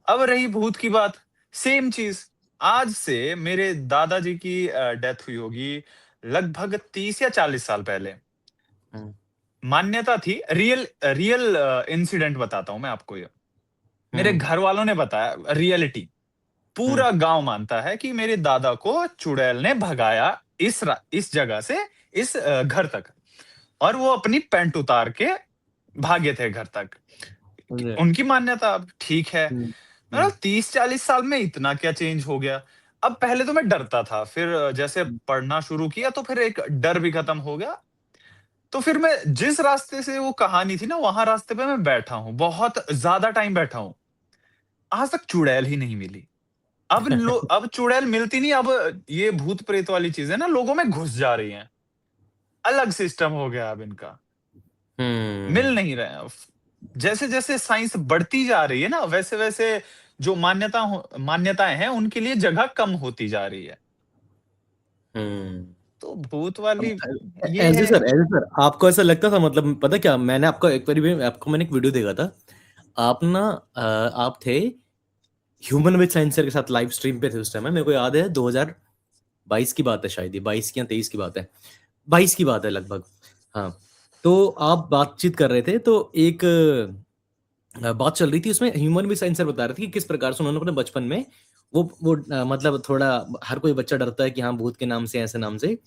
अब रही भूत की बात, सेम चीज। आज से मेरे दादाजी की डेथ हुई होगी लगभग 30 या 40 साल पहले। मान्यता थी, रियल इंसिडेंट बताता हूं मैं आपको। ये मेरे घर वालों ने बताया, रियलिटी। पूरा गांव मानता है कि मेरे दादा को चुड़ैल ने भगाया इस जगह से इस घर तक, और वो अपनी पैंट उतार के भागे थे घर तक। उनकी मान्यता। अब ठीक है, मतलब 30-40 साल में इतना क्या चेंज हो गया। अब पहले तो मैं डरता था, फिर जैसे पढ़ना शुरू किया तो फिर एक डर भी खत्म हो गया। तो फिर मैं जिस रास्ते से वो कहानी थी ना, वहां रास्ते पे मैं बैठा हूं, बहुत ज्यादा टाइम बैठा हूं, आज तक चुड़ैल ही नहीं मिली। अब चुड़ैल मिलती नहीं, अब ये भूत प्रेत वाली चीजें ना लोगों में घुस जा रही हैं। अलग सिस्टम हो गया अब इनका, मिल नहीं रहे हैं। जैसे जैसे साइंस बढ़ती जा रही है ना, वैसे वैसे जो मान्यताएं हैं, उनके लिए जगह कम होती जा रही है। तो भूत वाली ये
ऐसे सर आपको ऐसा लगता था, मतलब पता क्या, मैंने आपको एक वीडियो देखा था, आप थे ह्यूमन विद सेंसर के साथ लाइव स्ट्रीम पे थे उस टाइम में, मेरे को याद है 2022 की बात है, शायद ये 22 या 23 की बात है, 22 की बात है लगभग। हाँ, तो आप बातचीत कर रहे थे, तो एक बात चल रही थी, उसमें ह्यूमन विद सेंसर बता रहे थे कि किस प्रकार से उन्होंने अपने बचपन में वो मतलब थोड़ा, हर कोई बच्चा डरता है कि हाँ भूत के नाम से, ऐसे नाम से।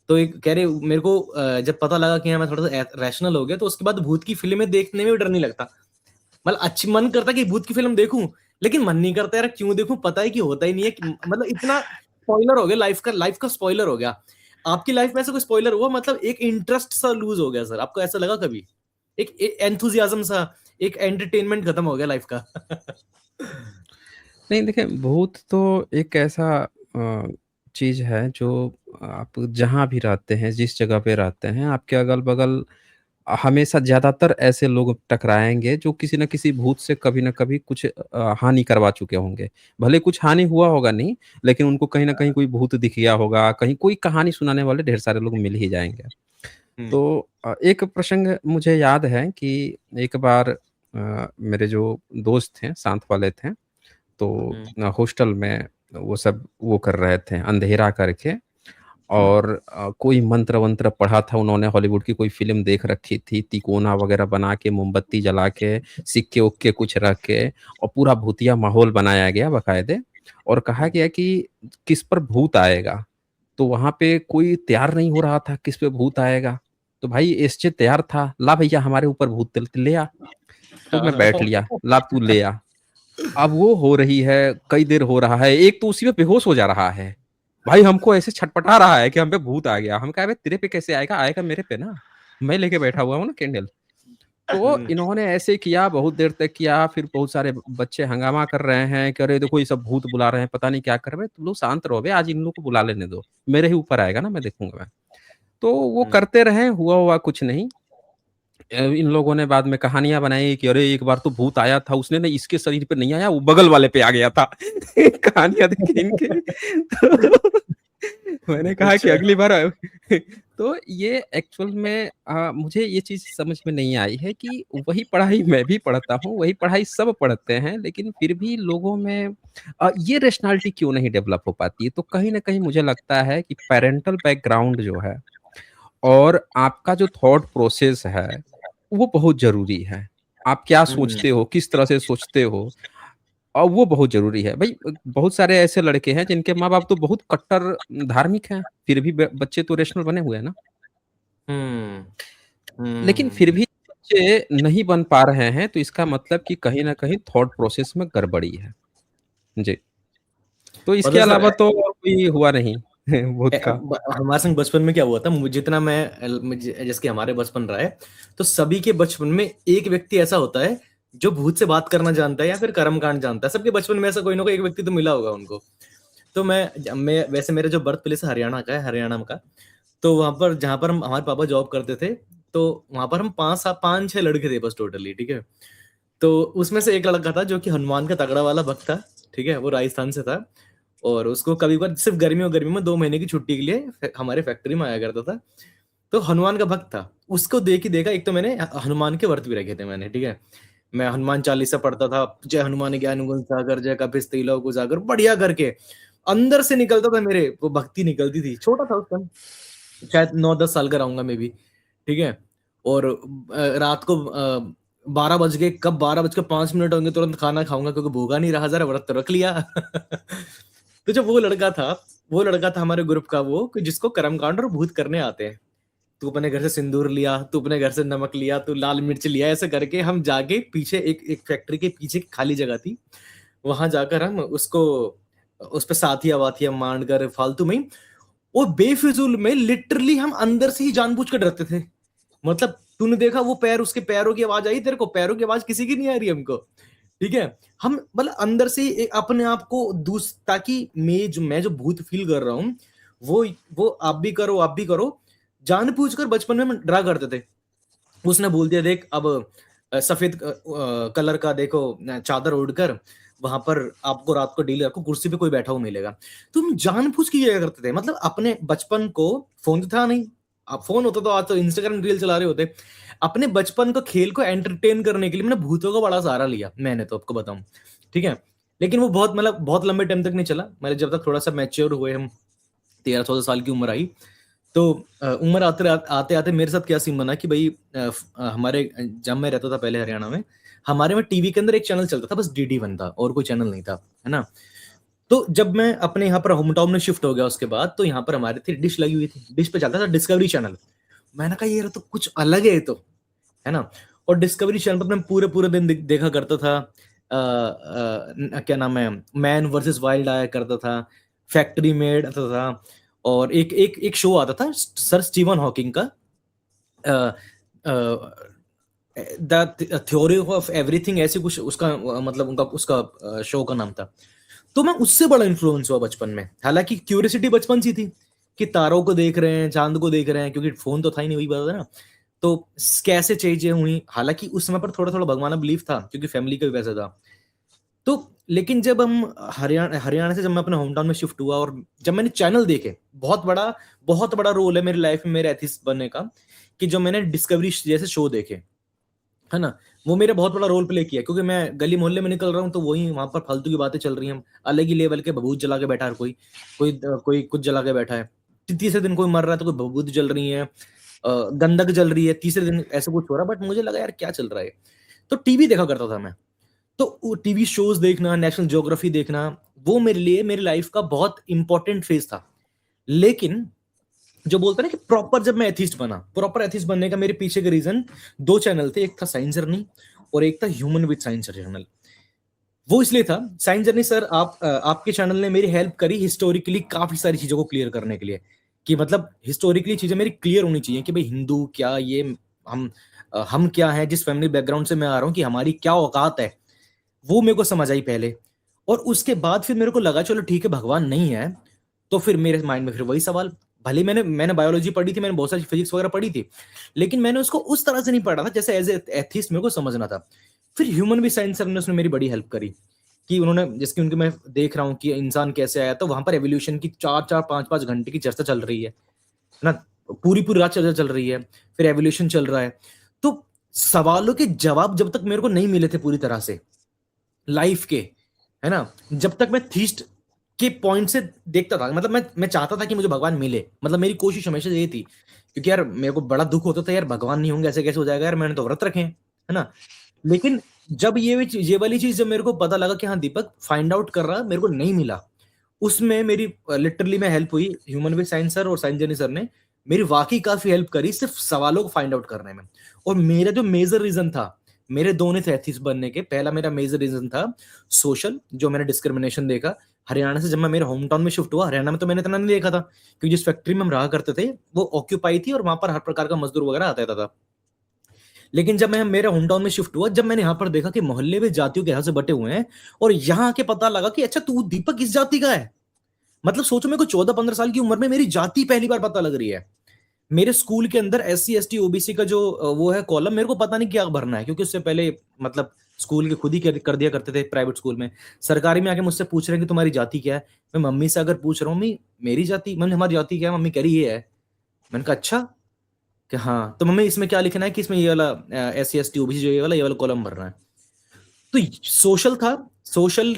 तो एक कह रहे, मेरे को जब पता लगा कि हाँ मैं थोड़ा सा रैशनल हो गया, तो उसके बाद भूत की फिल्में देखने में भी डर नहीं लगता। मतलब अच्छी मन करता कि भूत की फिल्म देखूं, लेकिन मन नहीं करता यार, क्यों देखूं, पता है कि होता ही नहीं है, मतलब इतना स्पॉइलर हो गया, लाइफ का स्पॉइलर हो गया। आपकी लाइफ में ऐसा कोई स्पॉइलर हुआ, मतलब एक इंटरेस्ट सा लूज हो गया सर, आपको ऐसा लगा कभी? एक एंथुसियाज्म सा, एक एंटरटेनमेंट खत्म हो गया लाइफ का?
नहीं देखिए, भूत तो एक ऐसा चीज़ है जो आप जहाँ भी रहते हैं, जिस जगह पे रहते हैं, आपके अगल-बगल हमेशा ज़्यादातर ऐसे लोग टकराएँगे जो किसी न किसी भूत से कभी न कभी कुछ हानि करवा चुके होंगे। भले कुछ हानि हुआ होगा नहीं, लेकिन उनको कहीं न कहीं कोई भूत दिख गया होगा, कहीं कोई कहानी सुनाने वाले ढेर सारे लोग मिल ही जाएँगे।
हुँ।
तो एक प्रसंग मुझे याद है कि एक बार मेरे जो दोस्त थे, साथ वाले थे, तो हॉस्टल में वो सब वो कर रहे थे, अंधेरा करके और कोई मंत्र-वंत्र पढ़ा था उन्होंने, हॉलीवुड की कोई फ़िल्म देख रखी थी, तिकोना वगैरह बना के, मोमबत्ती जला के, सिक्के-उक्के कुछ रख के और पूरा भूतिया माहौल बनाया गया बाकायदे और कहा गया कि किस पर भूत आएगा। तो वहाँ पे कोई तैयार नहीं हो रहा था, किस पे भूत आएगा। तो भाई एसजे तैयार था, "ला भैया हमारे ऊपर भूत ले आ।" तो मैं बैठ लिया, "ला तू ले आ।" अब वो हो रही है, कई देर हो रहा है, एक तो उसी में बेहोश हो जा रहा है। भाई हमको ऐसे छटपटा रहा है कि हम पे भूत आ गया। हम कहा बे तेरे पे कैसे आएगा? आएगा मेरे पे ना। मैं लेके बैठा हुआ हूँ ना कैंडल। तो इन्होंने ऐसे किया, बहुत देर तक किया, फिर बहुत सारे बच्चे हंगामा कर रहे हैं कि अरे देखो ये सब भूत बुला रहे हैं, पता नहीं क्या कर रहे हैं। तुम लोग शांत रहो बे, आज इन लोग को बुला लेने दो। मेरे ही ऊपर आएगा ना, मैं देखूँगा मैं। तो वो करते रहे, हुआ कुछ नहीं। इन लोगों ने बाद में कहानियाँ बनाई कि अरे एक बार तो भूत आया था, उसने ना इसके शरीर पे नहीं आया, वो बगल वाले पे आ गया था। कहानियाँ देखी इनके। तो मैंने कहा कि
अच्छा।
अगली बार तो ये एक्चुअल में मुझे ये चीज़ समझ में नहीं आई है कि वही पढ़ाई मैं भी पढ़ता हूँ, वही पढ़ाई सब पढ़ते हैं, लेकिन फिर भी लोगों में ये रैशनैलिटी क्यों नहीं डेवलप हो पाती है? तो कहीं न कहीं मुझे लगता है कि पैरेंटल बैकग्राउंड जो है और आपका जो थॉट प्रोसेस है, वो बहुत ज़रूरी है। आप क्या सोचते हो, किस तरह से सोचते हो वो बहुत ज़रूरी है। भई बहुत सारे ऐसे लड़के हैं जिनके माँ-बाप तो बहुत कट्टर धार्मिक हैं, फिर भी ब बच्चे तो रेशनल बने हुए हैं ना।
हुँ,
लेकिन फिर
हुँ।
भी बच्चे नहीं बन पा रहे हैं, तो इसका मतलब कि कहीं न कहीं थॉट प्रोसेस में गड़बड़ी है। जी, तो इसके
पता है
अलावा
सर,
तो और कोई हुआ नहीं भूत का।
हमारे संग बचपन में क्या हुआ था, जितना मैं जैसे कि हमारे बचपन रहा है, तो सभी के बचपन में एक व्यक्ति ऐसा होता है जो भूत से बात करना जानता है या फिर कर्मकांड जानता है। सबके बचपन में ऐसा कोई ना कोई एक व्यक्ति तो मिला होगा उनको। तो मैं वैसे मेरा जो बर्थ प्लेस हरियाणा का है, हरियाणा का। तो वहाँ पर जहाँ पर हम हमारे पापा जॉब करते थे, तो वहाँ पर हम 5-6 लड़के थे बस टोटली, ठीक है? तो उसमें से एक लड़का था जो कि हनुमान का तगड़ा वाला भक्त था, ठीक है? वो राजस्थान से था और उसको कभी-कभार सिर्फ़ गर्मियों में 2 महीने की छुट्टी के लिए हमारे फैक्ट्री में आया करता था। तो हनुमान का भक्त था। उसको देख ही देखा, एक तो मैंने हनुमान के व्रत भी रखे थे मैंने, ठीक है? मैं हनुमान चालीसा पढ़ता था, जय हनुमान ज्ञान गुण सागर, जय कपीस तिलौ उजागर, बढ़िया करके। अंदर से निकलता था मेरे, वो भक्ति निकलती थी। छोटा था उस टाइम, शायद 9-10 साल का रहूँगा मैं भी, ठीक है? और रात को 12 बज गए, कब 12 बज के 5 मिनट होंगे तुरंत खाना खाऊँगा क्योंकि भूखा नहीं रहा, ज़रा व्रत तो रख लिया। तो जो वो लड़का था हमारे ग्रुप का वो कि जिसको कर्मकांड और भूत करने आते हैं। तू अपने घर से सिंदूर लिया, तू अपने घर से नमक लिया, तू लाल मिर्च लिया, ऐसे करके हम जाके पीछे एक एक फैक्ट्री के पीछे एक खाली जगह थी। वहाँ जाकर हम उसको उस पे साथिया-वाथिया माँड कर फालतू में ही और बेफिज़ूल में लिटरली हम अंदर से ही जानबूझ कर डरते थे। मतलब तूने देखा वो पैर, उसके पैरों की आवाज़ आई तेरे को? पैरों की आवाज़ किसी की नहीं आ रही हमको, ठीक है? हम मतलब अंदर से ही अपने आप को ताकि मैं जो भूत फ़ील कर रहा हूँ, वो आप भी करो, जानबूझकर बचपन में हम डरा करते थे। उसने बोल दिया देख अब सफ़ेद कलर का देखो चादर ओढ़कर वहाँ पर आपको रात को डील रखो, कुर्सी पे कोई बैठा हुआ मिलेगा। तो हम जानबूझ के किया करते थे। मतलब अपने बचपन को, फ़ोन तो था नहीं। अब फ़ोन होता तो आज तो इंस्टाग्राम रील चला रहे होते। अपने बचपन को, खेल को एंटरटेन करने के लिए मैंने भूतों का बड़ा सहारा लिया, मैंने तो आपको बताऊँ, ठीक है? लेकिन वो बहुत मतलब बहुत लंबे टाइम तक नहीं चला। मैंने जब तक थोड़ा-सा मैच्योर हुए हम, 13-14 साल की उम्र आई, तो उम्र आते-आते मेरे साथ क्या सीन बना कि भई हमारे जब मैं रहता था पहले हरियाणा में, हमारे में टीवी के अंदर एक चैनल चलता था, बस डीडी वन था और कोई चैनल नहीं था, है ना? तो जब मैं अपने यहाँ पर होम टाउन में शिफ्ट हो गया उसके बाद, तो यहाँ पर हमारे थी डिश लगी हुई थी। डिश पे चलता था डिस्कवरी चैनल। मैंने कहा ये तो कुछ अलग है ये तो, है ना? और डिस्कवरी चैनल पर मैं पूरे-पूरे दिन देखा करता था। क्या नाम है? मैन वर्सेस वाइल्ड आया करता था, फैक्ट्री मेड आता था और एक शो आता था सर स्टीवन हॉकिंग का, द थ्योरी ऑफ एवरीथिंग, ऐसे कुछ उसका मतलब उसका शो का नाम था। तो मैं उससे बड़ा इन्फ्लुएंस हुआ बचपन में। हालांकि क्यूरियोसिटी बचपन सी थी कि तारों को देख रहे हैं, चांद को देख रहे हैं, क्योंकि फोन तो था ही नहीं, वही बात है ना। तो कैसे चीजें हुई, हालांकि उस समय पर थोड़ा थोड़ा भगवाना बिलीफ था क्योंकि फैमिली का भी वैसा था। तो लेकिन जब हम हरियाणा से जब मैं अपने होम टाउन में शिफ्ट हुआ और जब मैंने चैनल देखे, बहुत बड़ा रोल है मेरी लाइफ में मेरे एथिस्ट बनने का, कि जो मैंने डिस्कवरी जैसे शो देखे, है ना, वो मेरे बहुत बड़ा रोल प्ले किया। क्योंकि मैं गली मोहल्ले में निकल रहा हूँ तो वही वहां पर फालतू की बातें चल रही हैं, अलग ही लेवल के भभूत जला के बैठा है, कोई कुछ जला के बैठा है। तीसरे दिन कोई मर रहा है तो कोई भभूत जल रही है, गंधक जल रही है, तीसरे दिन ऐसा कुछ हो रहा है। बट मुझे लगा यार क्या चल रहा है। तो टीवी देखा करता था मैं, तो टीवी शोज देखना, नेशनल ज्योग्राफी देखना, वो मेरे लिए मेरी लाइफ का बहुत इंपॉर्टेंट फेज था। लेकिन जो बोलते हैं ना कि प्रॉपर जब मैं एथिस्ट बना, प्रॉपर एथिस्ट बनने का मेरे पीछे के रीजन 2 चैनल थे, एक था साइंस जर्नी और एक था ह्यूमन विद साइंस चैनल। वो इसलिए था, साइंस जर्नी सर आपके चैनल ने मेरी हेल्प करी हिस्टोरिकली काफी सारी चीजों को क्लियर करने के लिए, कि मतलब हिस्टोरिकली चीजें मेरी क्लियर होनी चाहिए कि भाई हिंदू क्या, ये हम क्या है, जिस फैमिली बैकग्राउंड से मैं आ रहा हूँ, कि हमारी क्या औकात है, वो मेरे को समझ आई पहले। और उसके बाद फिर मेरे को लगा चलो ठीक है भगवान नहीं है, तो फिर मेरे माइंड में फिर वही सवाल, भले मैंने बायोलॉजी पढ़ी थी, मैंने बहुत सारी फिजिक्स वगैरह पढ़ी थी, लेकिन मैंने उसको उस तरह से नहीं पढ़ा था जैसे एज एथिस्ट मेरे को समझना था। फिर ह्यूमन भी साइंस सर ने उसने मेरी बड़ी हेल्प करी, कि उन्होंने जिसकी उनकी मैं देख रहा हूँ कि इंसान कैसे आया, तो वहां पर एवोल्यूशन की 4-5 घंटे की चर्चा चल रही है ना, पूरी रात चर्चा चल रही है, फिर एवोल्यूशन चल रहा है। तो सवालों के जवाब जब तक मेरे को नहीं मिले थे पूरी तरह से लाइफ के, है ना, जब तक मैं थीस्ट के पॉइंट से देखता था, मतलब मैं चाहता था कि मुझे भगवान मिले, मतलब मेरी कोशिश हमेशा ये थी, क्योंकि यार मेरे को बड़ा दुख होता था यार भगवान नहीं होंगे ऐसे कैसे हो जाएगा यार, मैंने तो व्रत रखे हैं, है ना। लेकिन जब ये वाली चीज जब मेरे को पता लगा कि हाँ दीपक फाइंड आउट कर रहा, मेरे को नहीं मिला, उसमें मेरी लिटरली में हेल्प हुई ह्यूमन विद साइंस सर और साइंस जर्नी सर ने मेरी वाकई काफी हेल्प करी सिर्फ सवालों को फाइंड आउट करने में। और मेरा जो मेजर रीजन था, मेरे दोनों थे एथिस्ट बनने के, पहला मेरा मेजर रीजन था सोशल, जो मैंने डिस्क्रिमिनेशन देखा हरियाणा से। जब मैं मेरे होम टाउन में शिफ्ट हुआ, हरियाणा में तो मैंने इतना नहीं देखा था क्योंकि जिस फैक्ट्री में हम रहा करते थे वो ऑक्यूपाई थी और वहां पर हर प्रकार का मजदूर वगैरह आता था। लेकिन जब मैं मेरे होम टाउन में शिफ्ट हुआ, जब मैंने यहाँ पर देखा कि मोहल्ले में जातियों के यहाँ से बटे हुए हैं, और यहाँ आके पता लगा कि अच्छा तू दीपक किस जाति का है। मतलब सोचो मेरे को 14-15 साल की उम्र में मेरी जाति पहली बार पता लग रही है। मेरे स्कूल के अंदर SC ST OBC का जो वो है कॉलम, मेरे को पता नहीं क्या भरना है, क्योंकि उससे पहले मतलब स्कूल के खुद ही कर दिया करते थे प्राइवेट स्कूल में। सरकारी में आके मुझसे पूछ रहे हैं कि तुम्हारी जाति क्या है। मैं मम्मी से अगर पूछ रहा हूँ मम्मी मेरी जाति, मम्मी हमारी जाति क्या है, मम्मी कह रही ये है। मैंने कहा अच्छा कि हाँ, तो मम्मी इसमें क्या लिखना है कि इसमें ये वाला SC ST OBC जो ये वाला कॉलम भरना है। तो सोशल था, सोशल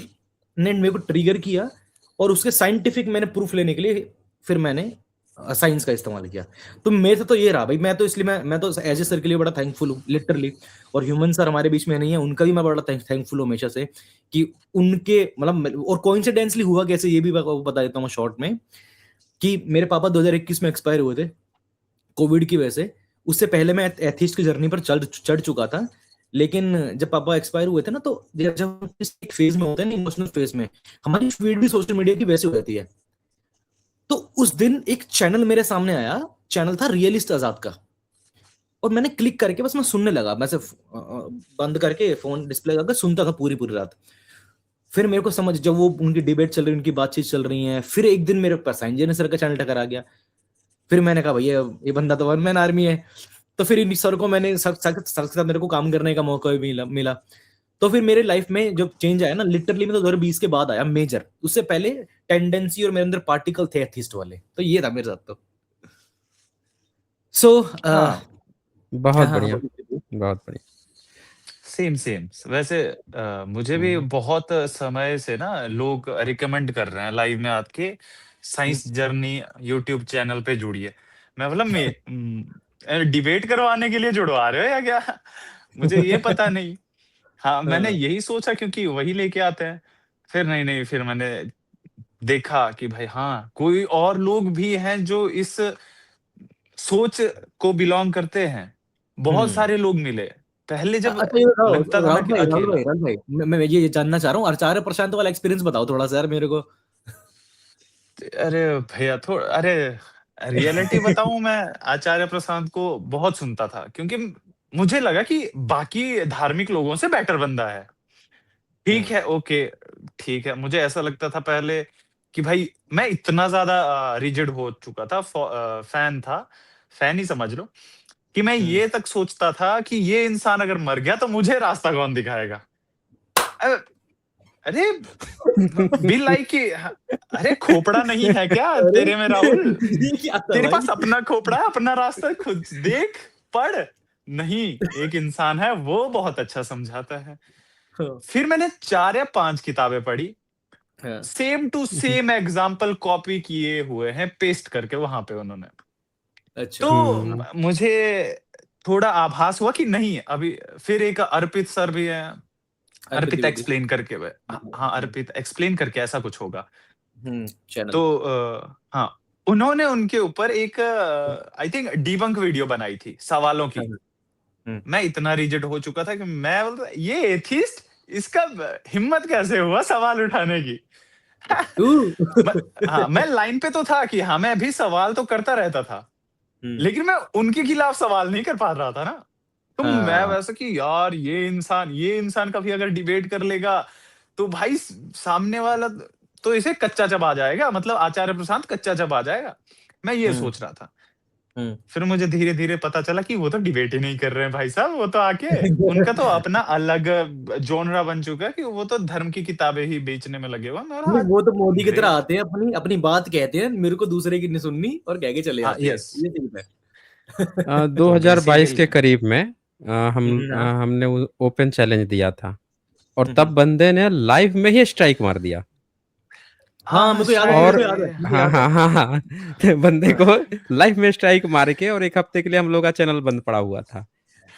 ने मेरे को ट्रिगर किया, और उसके साइंटिफिक मैंने प्रूफ लेने के लिए फिर मैंने साइंस का इस्तेमाल किया। तो मेरे से तो ये रहा भाई, मैं तो इसलिए मैं तो एज ए सर के लिए बड़ा थैंकफुल हूँ लिटरली। और ह्यूमन सर हमारे बीच में नहीं है, उनका भी मैं बड़ा थैंकफुल हूँ हमेशा से, कि उनके मतलब, और कोइंसिडेंटली हुआ कैसे ये भी बता देता हूँ शॉर्ट में, कि मेरे पापा 2021 में एक्सपायर हुए थे कोविड की वजह से। उससे पहले मैं एथिस्ट की जर्नी पर चढ़ चुका था, लेकिन जब पापा एक्सपायर हुए थे ना, तो जब एक फेज में होते हैं ना, इमोशनल फेज में, हमारी फीड भी सोशल मीडिया की वैसे हो जाती है। तो उस दिन एक चैनल मेरे सामने आया, चैनल था रियलिस्ट आजाद का, और मैंने क्लिक करके बस मैं सुनने लगा, मैं सिर्फ बंद करके फोन डिस्प्ले करके सुनता था पूरी रात। फिर मेरे को समझ, जब वो उनकी डिबेट चल रही, उनकी बातचीत चल रही है, फिर एक दिन मेरे पास साइंस जर्नी सर का चैनल टकरा गया। फिर मैंने कहा भैया ये बंदा तो वन मैन आर्मी है। तो फिर इन सर को मैंने सर के साथ मेरे को काम करने का मौका भी मिला। तो फिर मेरे लाइफ में जब चेंज आया ना, लिटरली में तो 2020 के बाद आया मेजर, उससे पहले टेंडेंसी और मेरे अंदर पार्टिकल थे एथिस्ट वाले। तो ये था मेरे साथ। तो सो
बहुत बढ़िया, बहुत बढ़िया।
सेम वैसे मुझे भी बहुत समय से ना लोग रिकमेंड कर रहे हैं लाइव में आके साइंस जर्नी यूट्यूब चैनल पे जुड़िए। मैं मतलब डिबेट करवाने के लिए जुड़वा रहे हो या क्या? मुझे ये पता नहीं। हाँ, मैंने यही सोचा क्योंकि वही लेके आते हैं। फिर नहीं, फिर मैंने देखा कि भाई हाँ, कोई और लोग भी हैं जो इस सोच को बिलोंग करते हैं। बहुत सारे लोग मिले। पहले जब
अच्छा ये बताओ
लगता था ना कि अकेला।
राहुल भाई, मैं ये जानना चाह रहा हूँ, आचार्य प्रशांत वाला एक्सपीरियंस बताओ थोड़ा सा यार मेरे को।
अरे भैया थोड़ा अरे रियलिटी बताऊं, मैं आचार्य प्रसाद को बहुत सुनता था क्योंकि मुझे लगा कि बाकी धार्मिक लोगों से बेटर बंदा है। ठीक है, ओके, ठीक है। मुझे ऐसा लगता था पहले कि भाई मैं इतना ज़्यादा रिजिड हो चुका था, फैन था, फैन ही समझ लो, कि मैं ये तक सोचता था कि ये इंसान अगर मर गया तो मुझे रास्ता कौन दिखाएगा? अ, अरे बी लाइक कि अरे खोपड़ा नहीं है क्या
अरे
तेरे में राहुल?
ये क्या था
तेरे
भाई?
पास अपना खोपड़ा है, अपना रास्ता खुद देख, पढ़। नहीं, एक इंसान है वो बहुत अच्छा समझाता है।
हाँ,
फिर मैंने 4 या 5 किताबें पढ़ी,
हाँ,
same to same example copy किए हुए हैं, पेस्ट करके वहां पे उन्होंने।
अच्छा।
तो
हम्म
मुझे थोड़ा आभास हुआ कि नहीं, अभी फिर एक अर्पित सर भी है,
अर्पित
अर्पित
द्विवेदी।
एक्सप्लेन करके हाँ,
हम्म,
अर्पित एक्सप्लेन करके ऐसा कुछ होगा।
चैनल।
तो हाँ, उन्होंने उनके ऊपर एक आई थिंक डिबंक वीडियो बनाई थी सवालों
हाँ,
की।
हम्म।
मैं इतना रिजिड हो चुका था कि मैं बोलता ये एथिस्ट, इसका हिम्मत कैसे हुआ सवाल उठाने की?
तू
मैं, हाँ, मैं लाइन पे तो था कि हाँ मैं भी सवाल तो करता रहता था,
हम्म,
लेकिन मैं उनके खिलाफ सवाल नहीं कर पा रहा था ना। तो मैं
हाँ,
वैसा कि यार ये इंसान कभी अगर डिबेट कर लेगा तो भाई सामने वाला तो इसे कच्चा चबा जाएगा, मतलब आचार्य प्रसाद कच्चा चबा जाएगा। मैं ये
हम्म,
सोच रहा था।
हम्म।
फिर मुझे धीरे-धीरे पता चला कि वो तो डिबेट ही नहीं कर रहे हैं भाई साहब, वो तो आके उनका तो अपना अलग जॉनरा बन चुका है कि वो तो धर्म की किताबें ही बेचने में लगे हुए हैं। और
नहीं,
हाँ,
वो तो मोदी की तरह
ग्रेट।
आते हैं, अपनी अपनी बात कहते हैं, मेरे को दूसरे की नहीं सुननी और कह के चले
हाँ,
जाते हैं,
यस।
ये चीज है।
2022 के
बेसिकली
करीब में
हाँ,
हमने ओपन चैलेंज दिया था और
हम्म,
तब बंदे ने लाइव में ही स्ट्राइक मार दिया।
हाँ,
हाँ,
मेरे को याद है, मेरे
और
को याद है, मेरे को
हाँ
याद है।
हाँ हाँ हाँ तो बंदे को लाइव में स्ट्राइक मार के और 1 हफ्ते के लिए हम लोग का चैनल बंद पड़ा हुआ था।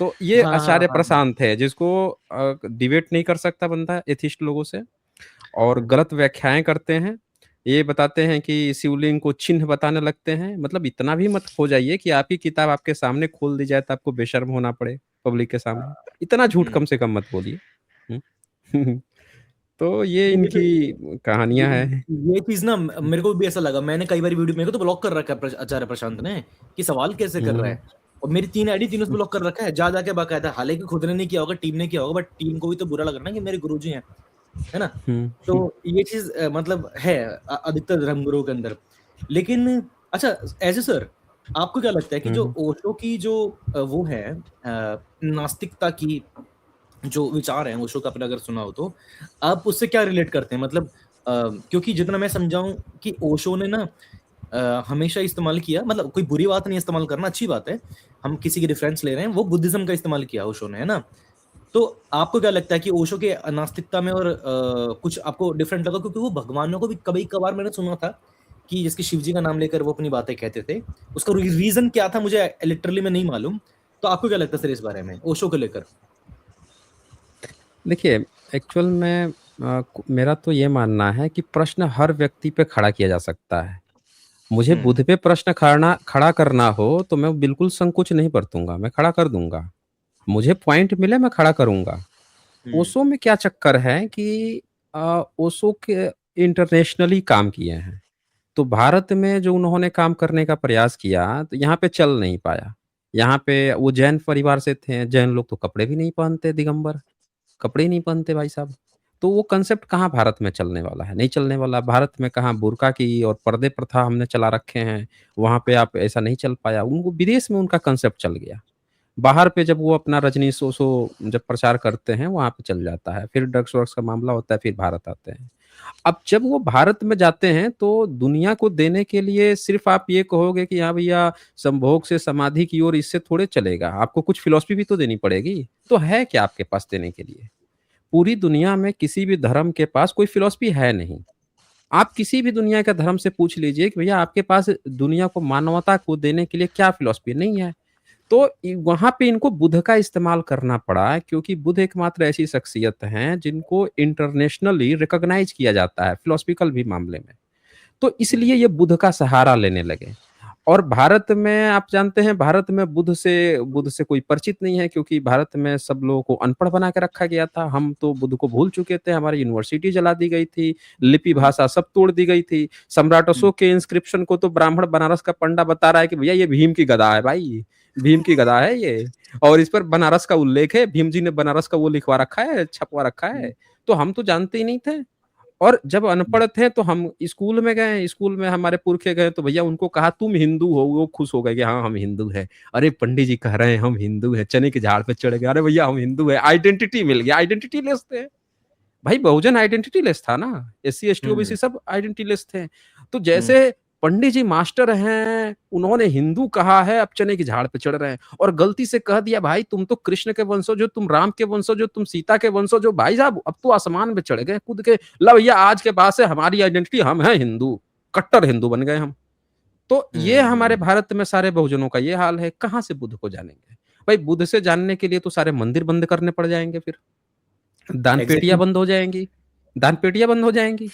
तो ये
हाँ, हाँ,
आचार्य
हाँ, हाँ।
प्रशांत है जिसको डिबेट नहीं कर सकता बंदा एथिस्ट लोगों से, और गलत व्याख्याएं करते हैं। ये बताते हैं कि शिवलिंग को चिन्ह बताने लगते हैं। मतलब इतना भी मत हो जाइए कि आपकी किताब आपके सामने खोल दी जाए तो आपको बेशर्म होना पड़े पब्लिक के सामने। इतना झूठ
हम्म।
कम से कम मत बोलिए। हुँ। तो ये
नहीं, ये तो
इनकी कहानियाँ हैं।
ये चीज ना मेरे को भी ऐसा लगा, मैंने कई बार वीडियो, मेरे को तो ब्लॉक कर रखा है आचार्य प्रशांत ने, कि सवाल कैसे कर रहा
हुँ,
है। और मेरी 3 आईडी तीनों से ब्लॉक कर रखा है, जा जाके बाकायदा, हालांकि खुद ने नहीं किया होगा, टीम ने किया होगा, बट टीम को भी तो बुरा लग रहा है ना कि मेरे गुरुजी हैं, है ना?
हुँ,
तो ये चीज मतलब है अधिकतर धर्मगुरुओं के अंदर। लेकिन अच्छा, एज ए सर, आपको क्या लगता है कि जो
हुँ।
ओशो की जो वो है नास्तिकता की जो विचार हैं ओशो का, आपने अगर सुना हो तो आप उससे क्या रिलेट करते हैं? मतलब क्योंकि जितना मैं समझा हूँ कि ओशो ने ना हमेशा इस्तेमाल किया, मतलब कोई बुरी बात नहीं, इस्तेमाल करना अच्छी बात है, हम किसी की रेफरेंस ले रहे हैं, वो बुद्धिज्म का इस्तेमाल किया ओशो ने, है ना? तो आपको क्या लगता है कि ओशो के नास्तिकता में और कुछ आपको डिफरेंट लगा? क्योंकि वो भगवानों को भी कभी कभार मैंने सुना था कि जिसके शिव जी का नाम लेकर वो अपनी बातें कहते थे, उसका रीजन क्या था मुझे लिटरली में नहीं मालूम। तो आपको क्या लगता है सर इस बारे में ओशो को लेकर?
देखिए, एक्चुअल में मेरा तो ये मानना है कि प्रश्न हर व्यक्ति पे खड़ा किया जा सकता है। मुझे
हम्म,
बुध पे प्रश्न खड़ा करना हो तो मैं बिल्कुल संकोच नहीं बरतूँगा, मैं खड़ा कर दूँगा। मुझे पॉइंट मिले मैं खड़ा करूँगा।
हम्म,
ओशो में क्या चक्कर है कि ओशो के इंटरनेशनली काम किए हैं। तो भारत में जो उन्होंने काम करने का प्रयास किया, तो यहाँ पे चल नहीं पाया। यहाँ पे वो जैन परिवार से थे, जैन लोग तो कपड़े भी नहीं पहनते, दिगंबर, कपड़े ही नहीं पहनते भाई साहब। तो वो कांसेप्ट कहाँ भारत में चलने वाला है? नहीं चलने वाला। भारत में कहाँ बुर्का की और पर्दे प्रथा हमने चला रखे हैं, वहाँ पे आप ऐसा नहीं चल पाया। उनको विदेश में उनका कांसेप्ट चल गया। बाहर पे जब वो अपना रजनीश ओशो जब प्रचार करते हैं, वहाँ पे चल जाता है। फिर ड्रग्स-वग्स का मामला होता है, फिर भारत आते हैं। अब जब वो भारत में जाते हैं तो दुनिया को देने के लिए सिर्फ़ आप ये कहोगे कि हाँ भैया संभोग से समाधि की ओर इससे थोड़े चलेगा, आपको कुछ फ़िलॉसफ़ी भी तो देनी पड़ेगी। तो है क्या आपके पास देने के लिए? पूरी दुनिया में किसी भी धर्म के पास कोई फ़िलॉसफ़ी है नहीं। आप किसी भी दुनिया के धर्म से पूछ लीजिए कि भैया आपके पास दुनिया को मानवता को देने के लिए क्या फ़िलॉसफ़ी है? नहीं है। तो वहाँ पे इनको बुध का इस्तेमाल करना पड़ा क्योंकि बुध एकमात्र ऐसी शख्सियत हैं जिनको इंटरनेशनली रिकॉग्नाइज़ किया जाता है फ़िलॉसफिकल भी मामले में। तो इसलिए ये बुध का सहारा लेने लगे। और भारत में आप जानते हैं, भारत में बुद्ध से कोई परिचित नहीं है, क्योंकि भारत में सब लोगों को अनपढ़ बना के रखा गया था। हम तो बुद्ध को भूल चुके थे, हमारी यूनिवर्सिटी जला दी गई थी, लिपि भाषा सब तोड़ दी गई थी। सम्राट अशोक के इंस्क्रिप्शन को तो ब्राह्मण बनारस का पंडा बता रहा है कि भैया ये भीम की गदा है, भाई भीम की गदा है ये, और इस पर बनारस का उल्लेख है, भीम जी ने बनारस का वो लिखवा रखा है, छपवा रखा है। तो हम तो जानते ही नहीं थे। और जब अनपढ़ थे तो हम स्कूल में गए, स्कूल में हमारे पुरखे गए तो भैया उनको कहा तुम हिंदू हो, वो खुश हो गए कि हाँ हम हिंदू हैं। अरे पंडित जी कह रहे हैं हम हिंदू हैं, चने के झाड़ पे चढ़ गए, अरे भैया हम हिंदू हैं, आइडेंटिटी मिल गया। आइडेंटिटी लेस थे भाई, बहुजन आइडेंटिटी लेस था ना, एससी एसटी ओबीसी सब आइडेंटिटी लेस थे। तो जैसे पंडित जी मास्टर हैं, उन्होंने हिंदू कहा है, अब चने की झाड़ पे चढ़ रहे हैं, और गलती से कह दिया भाई तुम तो कृष्ण के वंशज हो, तुम राम के वंशज हो, तुम सीता के वंशज हो, भाई साहब अब तो आसमान में चढ़ गए कूद के। ला भैया आज के बाद से हमारी आइडेंटिटी हम हैं हिंदू, कट्टर हिंदू बन गए हम। तो ये हमारे भारत में सारे बहुजनों का ये हाल है। कहाँ से बुद्ध को जानेंगे भाई? बुद्ध से जानने के लिए तो सारे मंदिर बंद करने पड़ जाएंगे, फिर दान पेटियां बंद हो जाएंगी, दान पेटियां बंद हो जाएंगी।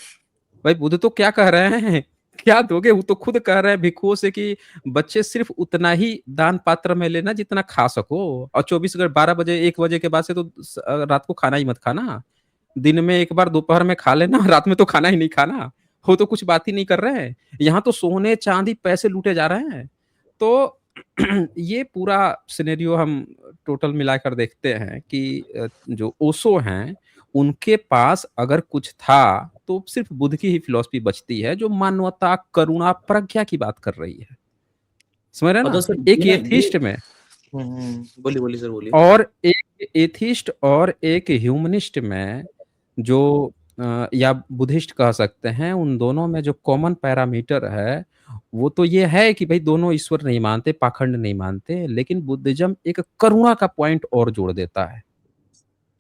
भाई बुद्ध तो क्या कह रहे हैं, क्या दोगे? वो तो खुद कह रहे हैं भिक्षुओं से कि बच्चे सिर्फ उतना ही दान पात्र में लेना जितना खा सको, और 12 बजे 1 बजे के बाद से तो रात को खाना ही मत खाना। दिन में एक बार दोपहर में खा लेना, रात में तो खाना ही नहीं खाना। वो तो कुछ बात ही नहीं कर रहे हैं। यहाँ तो सोने चांदी पैसे लूटे जा रहे हैं। तो ये पूरा सिनेरियो हम टोटल मिलाकर देखते हैं कि जो ओशो हैं उनके पास अगर कुछ था तो सिर्फ बुद्ध की ही फिलॉसफी बचती है, जो मानवता, करुणा, प्रज्ञा की बात कर रही है। समझ रहे
और
ना?
दोस्तों
एक
ये ना
एथिस्ट में
बोलिए सर बोलिए।
और एक एथिस्ट और एक ह्यूमनिस्ट में जो या बुद्धिस्ट कह सकते हैं, उन दोनों में जो कॉमन पैरामीटर है वो तो ये है कि भाई दोनों ईश्वर नहीं मानते, पाखंड नहीं मानते, लेकिन बुद्धिज्म एक करुणा का पॉइंट और जोड़ देता है।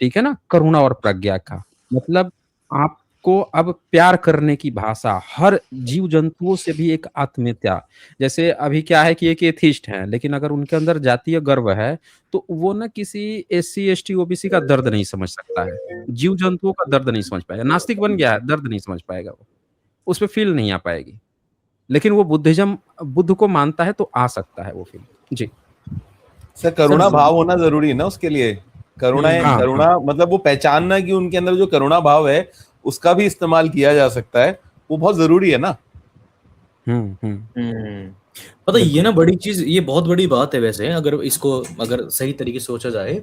ठीक है ना? करुणा और प्रज्ञा का मतलब आपको अब प्यार करने की भाषा, हर जीव जंतुओं से भी एक आत्मीयता। जैसे अभी क्या है कि एक एथिस्ट है, लेकिन अगर उनके अंदर जातीय गर्व है तो वो ना किसी एससी एसटी ओबीसी का दर्द नहीं समझ सकता है, जीव जंतुओं का दर्द नहीं समझ पाएगा। नास्तिक बन गया है, दर्द नहीं समझ पाएगा, वो उस पर फील नहीं आ पाएगी। लेकिन वो बुद्धिज्म बुद्ध को मानता है तो आ सकता है वो फील। जी
सर, करुणा भाव होना जरूरी है ना उसके लिए। करुणा
हाँ,
करुणा मतलब वो पहचानना कि उनके अंदर जो करुणा भाव है उसका भी इस्तेमाल किया जा सकता है, वो बहुत जरूरी है ना।
पता ये ना बड़ी चीज, ये बहुत बड़ी बात है वैसे, अगर इसको अगर सही तरीके से सोचा जाए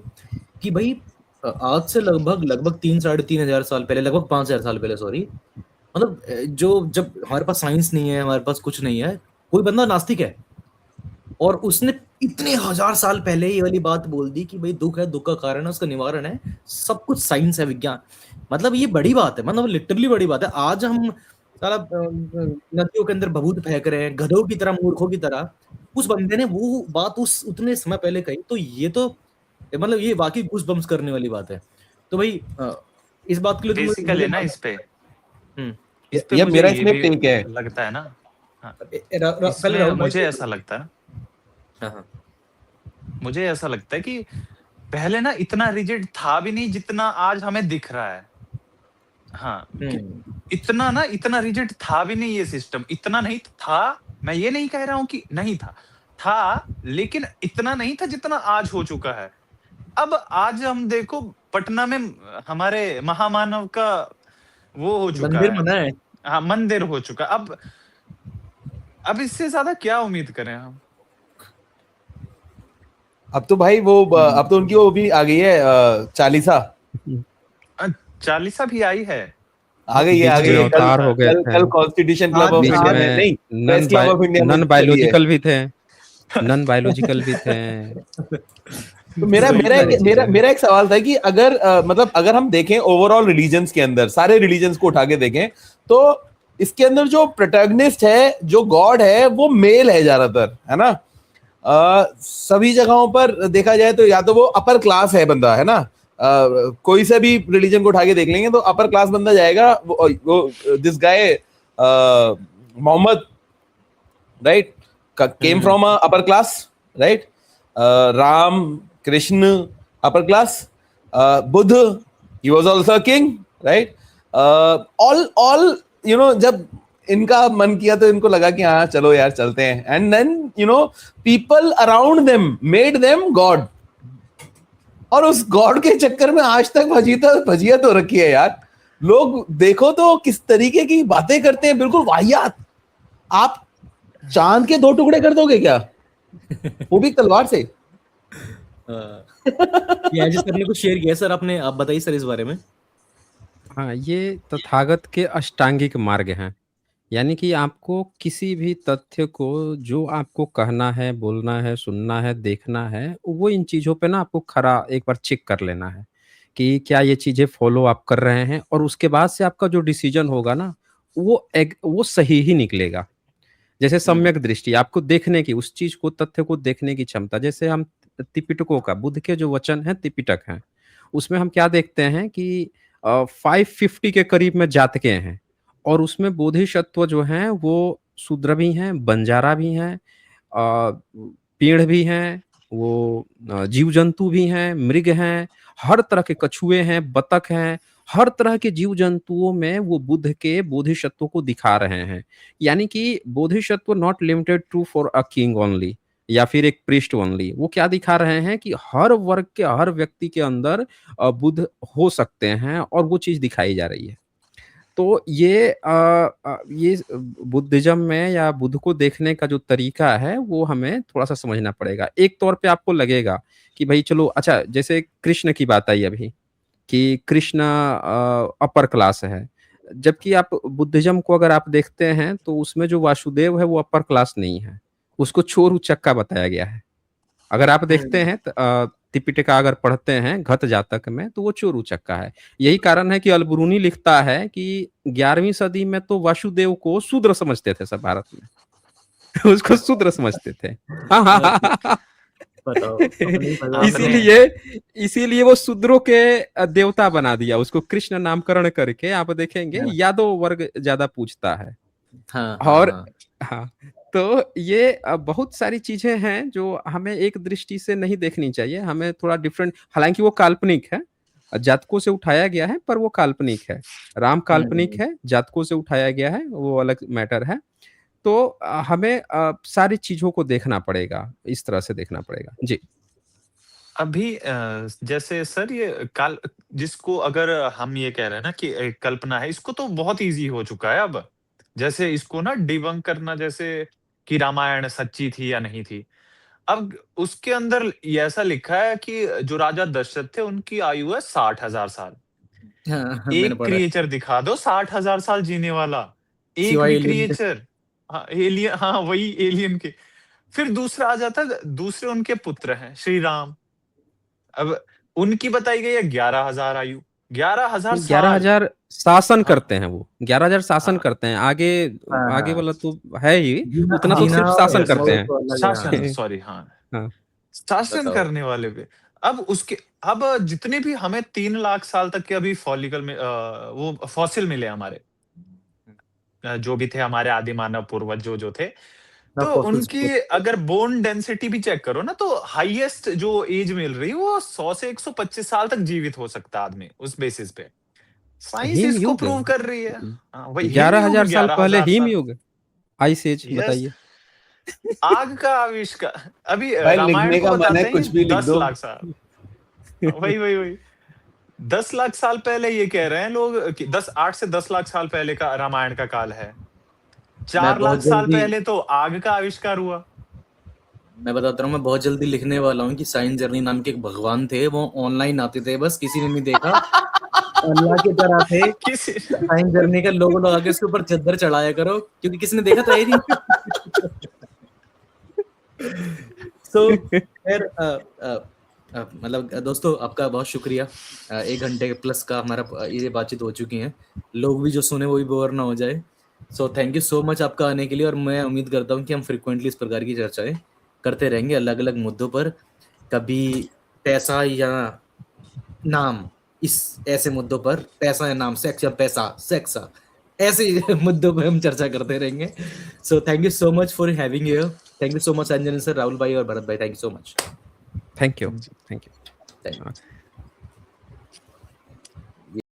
कि भाई आज से लगभग 3-3.5 साल पहले, लगभग 5,000 साल पहले, सॉरी, मतलब जो जब हमारे पास साइंस नहीं है, हमारे पास कुछ नहीं है, कोई बंदा नास्तिक है और उसने इतने 1000 साल पहले ये वाली बात बोल दी कि भाई दुख है, दुख का कारण है, उसका निवारण है, सब कुछ साइंस है, विज्ञान। मतलब ये बड़ी बात है, मतलब लिटरली बड़ी बात है। आज हम साला नदियों के अंदर भभूत फेंक रहे हैं गधों की तरह, मूर्खों की तरह। उस बंदे ने वो बात उस उतने समय पहले कही, तो ये तो मतलब ये वाकई गूस बम्स करने वाली बात है। तो भाई इस बात के लिए
बेसिकली ना इस पे
ये
मुझे
मेरा
ये
इसमें
भी
टेक है।
लगता है ना,
पहले
मुझे ऐसा लगता है ना, मुझे ऐसा लगता है कि पहले ना इतना रिजिड था भी नहीं जितना आज हमें दिख रहा है। हाँ, इतना रिजिड था भी नहीं ये सिस्टम, इतना नहीं था। मैं ये नहीं कह रहा हूं कि नहीं था, लेकिन इतना नहीं था जितना आज हो चुका है। अब आज हम देखो पटना में हमारे महामानव का वो हो चुका
मंदिर बना है।
हाँ, मंदिर हो चुका। अब इससे ज्यादा क्या उम्मीद करें हम?
अब तो भाई वो अब तो उनकी वो भी आ गई है, चालीसा
भी आई है,
आ गई है
अवतार हो गए
कल कॉन्स्टिट्यूशन क्लब ऑफ इंडिया में नहीं, प्रेस क्लब ऑफ इंडिया में
नन बायोलॉजिकल भी थे, नन बायोलॉजिकल भी थे।
तो मेरा एक सवाल था कि अगर मतलब अगर हम देखें ओवरऑल रिलीजन्स के अंदर, सारे रिलीजन्स को उठा के देखें, तो इसके अंदर जो प्रोटैगनिस्ट है, जो गॉड है, वो मेल है ज्यादातर, है ना। सभी जगहों पर देखा जाए तो या तो वो अपर क्लास है बंदा, है ना। कोई से भी रिलीजन को उठा के देख लेंगे तो अपर क्लास बंदा जाएगा। वो this guy Mohammad, right, came from upper class, right. Ram Krishna upper class, Buddha he was also king, right. All जब इनका मन किया तो इनको लगा कि हाँ चलो यार चलते हैं, and then you know people around them made them god, और उस गॉड के चक्कर में आज तक भजिया तो रखी है यार। लोग देखो तो किस तरीके की बातें करते हैं, बिल्कुल वाहियात। आप चांद के 2 टुकड़े कर दोगे क्या, वो भी तलवार से?
ये सर ने कुछ शेयर किया सर, आपने, आप बताइए सर इस बारे में।
हाँ, ये तथागत के अष्टांगिक मार्ग हैं। यानी कि आपको किसी भी तथ्य को जो आपको कहना है, बोलना है, सुनना है, देखना है, वो इन चीज़ों पे ना आपको खरा एक बार चेक कर लेना है कि क्या ये चीज़ें फॉलो आप कर रहे हैं, और उसके बाद से आपका जो डिसीजन होगा ना वो सही ही निकलेगा। जैसे सम्यक दृष्टि, आपको देखने की, उस चीज़ को, तथ्य को देखने की क्षमता। जैसे हम त्रिपिटकों का, बुद्ध के जो वचन हैं त्रिपिटक हैं, उसमें हम क्या देखते हैं कि 550 के करीब में जातकें हैं, और उसमें बोधिसत्व जो हैं वो शूद्र भी हैं, बंजारा भी हैं, पेड़ भी हैं, वो जीव जंतु भी हैं, मृग हैं, हर तरह के कछुए हैं, बतख हैं, हर तरह के जीव जंतुओं में वो बुद्ध के बोधिसत्व को दिखा रहे हैं। यानी कि Bodhisattva not limited to for a king only या फिर एक प्रीस्ट ओनली। वो क्या दिखा रहे हैं कि हर वर्ग के, हर व्यक्ति के अंदर बुद्ध हो सकते हैं, और वो चीज़ दिखाई जा रही है। तो ये बुद्धिज्म में या बुद्ध को देखने का जो तरीका है वो हमें थोड़ा-सा समझना पड़ेगा। एक तौर पे आपको लगेगा कि भई चलो, अच्छा, जैसे कृष्ण की बात आई अभी कि कृष्ण अपर क्लास है। जबकि आप बुद्धिज्म को अगर आप देखते हैं तो उसमें जो वासुदेव है वो अपर क्लास नहीं है। उसको चोर उचक्का बताया गया है। अगर आप देखते हैं त्रिपिटका अगर पढ़ते हैं घत जातक में, तो वो चोर उचक्का है। यही कारण है कि अलबरूनी लिखता है कि 11वीं सदी में तो वासुदेव को शूद्र समझते थे सब भारत में। उसको शूद्र समझते थे। हाँ, हाँ, हाँ, हाँ। इसीलिए वो शूद्रों के देवता बना दिया उसको, कृष्ण नामकरण करके। आप देखेंगे यादव वर्ग ज्यादा पूछता है। और हाँ, तो ये बहुत सारी चीजें हैं जो हमें एक दृष्टि से नहीं देखनी चाहिए, हमें थोड़ा डिफरेंट। हालांकि वो काल्पनिक है, जातकों से उठाया गया है, पर वो काल्पनिक है। राम काल्पनिक है, जातकों से उठाया गया है, वो अलग मैटर है। तो हमें सारी चीजों को देखना पड़ेगा, इस तरह से देखना पड़ेगा जी।
अभी जैसे सर ये जिसको अगर हम ये कह रहे हैं ना कि कल्पना है, इसको तो बहुत इजी हो चुका है अब। जैसे इसको ना डिबंक करना, जैसे कि रामायण सच्ची थी या नहीं थी। अब उसके अंदर ये ऐसा लिखा है कि जो राजा दशरथ थे उनकी आयु है 60,000 साल। एक क्रिएचर दिखा दो 60,000 साल जीने वाला, एक भी क्रिएचर। हाँ, एलियन, हाँ वही एलियन के। फिर दूसरा आ जाता है, दूसरे उनके पुत्र हैं श्री राम। अब उनकी बताई गई है 11,000 आयु, 11,000 साल।
11,000 शासन करते हैं वो, 11,000 शासन करते हैं। आगे वाला तो है ही, उतना तो सिर्फ शासन करते हैं।
शासन, सॉरी, हाँ, शासन करने वाले पे। अब जितने भी हमें 3 लाख साल तक के अभी फॉलिकल में वो फॉसिल मिले हमारे, जो भी थे हमारे आदि मानव पूर्वज जो थे, तो उनकी अगर बोन डेंसिटी भी चेक करो ना, तो हाईएस्ट जो एज मिल रही है वो 100 से 125 साल तक जीवित हो सकता है आदमी, उस बेसिस पे साइंस इसको प्रूव कर रही है। वही
11,000 साल पहले हिमयुग, आइस एज, बताइए।
आग का आविष्कार, अभी रामायण को बताते हैं कुछ भी 10 लाख साल। वही 10 लाख साल पहले ये कह रहे हैं लोग कि 8 से 10 लाख साल पहले का रामायण का काल है। 4 लाख साल पहले तो आग का आविष्कार हुआ।
मैं बताता हूँ, मैं बहुत जल्दी लिखने वाला हूँ कि साइंस जर्नी नाम के एक भगवान थे, वो ऑनलाइन आते थे, बस किसी ने नहीं देखा। अल्लाह की तरह थे। साइंस जर्नी का लोगो लगा के उसके ऊपर चद्दर चढ़ाया करो, क्योंकि किसी ने देखा तो है ही नहीं। So, फिर मतलब दोस्तों, आपका बहुत शुक्रिया। 1 घंटे प्लस का हमारा ये बातचीत हो चुकी है। लोग भी जो सुने वो भी बोर ना हो जाए। So thank you so much आपका आने के लिए, और मैं उम्मीद करता हूँ कि हम फ्रिक्वेंटली इस प्रकार की चर्चाएं करते रहेंगे अलग अलग मुद्दों पर। कभी पैसा या नाम, इस ऐसे मुद्दों पर, पैसा या नाम, सेक्स या पैसा, सेक्स, ऐसे मुद्दों पर हम चर्चा करते रहेंगे। So thank you so much for having you. Thank you so much Anjan sir, Rahul भाई और भरत भाई, thank you so much.
Thank you.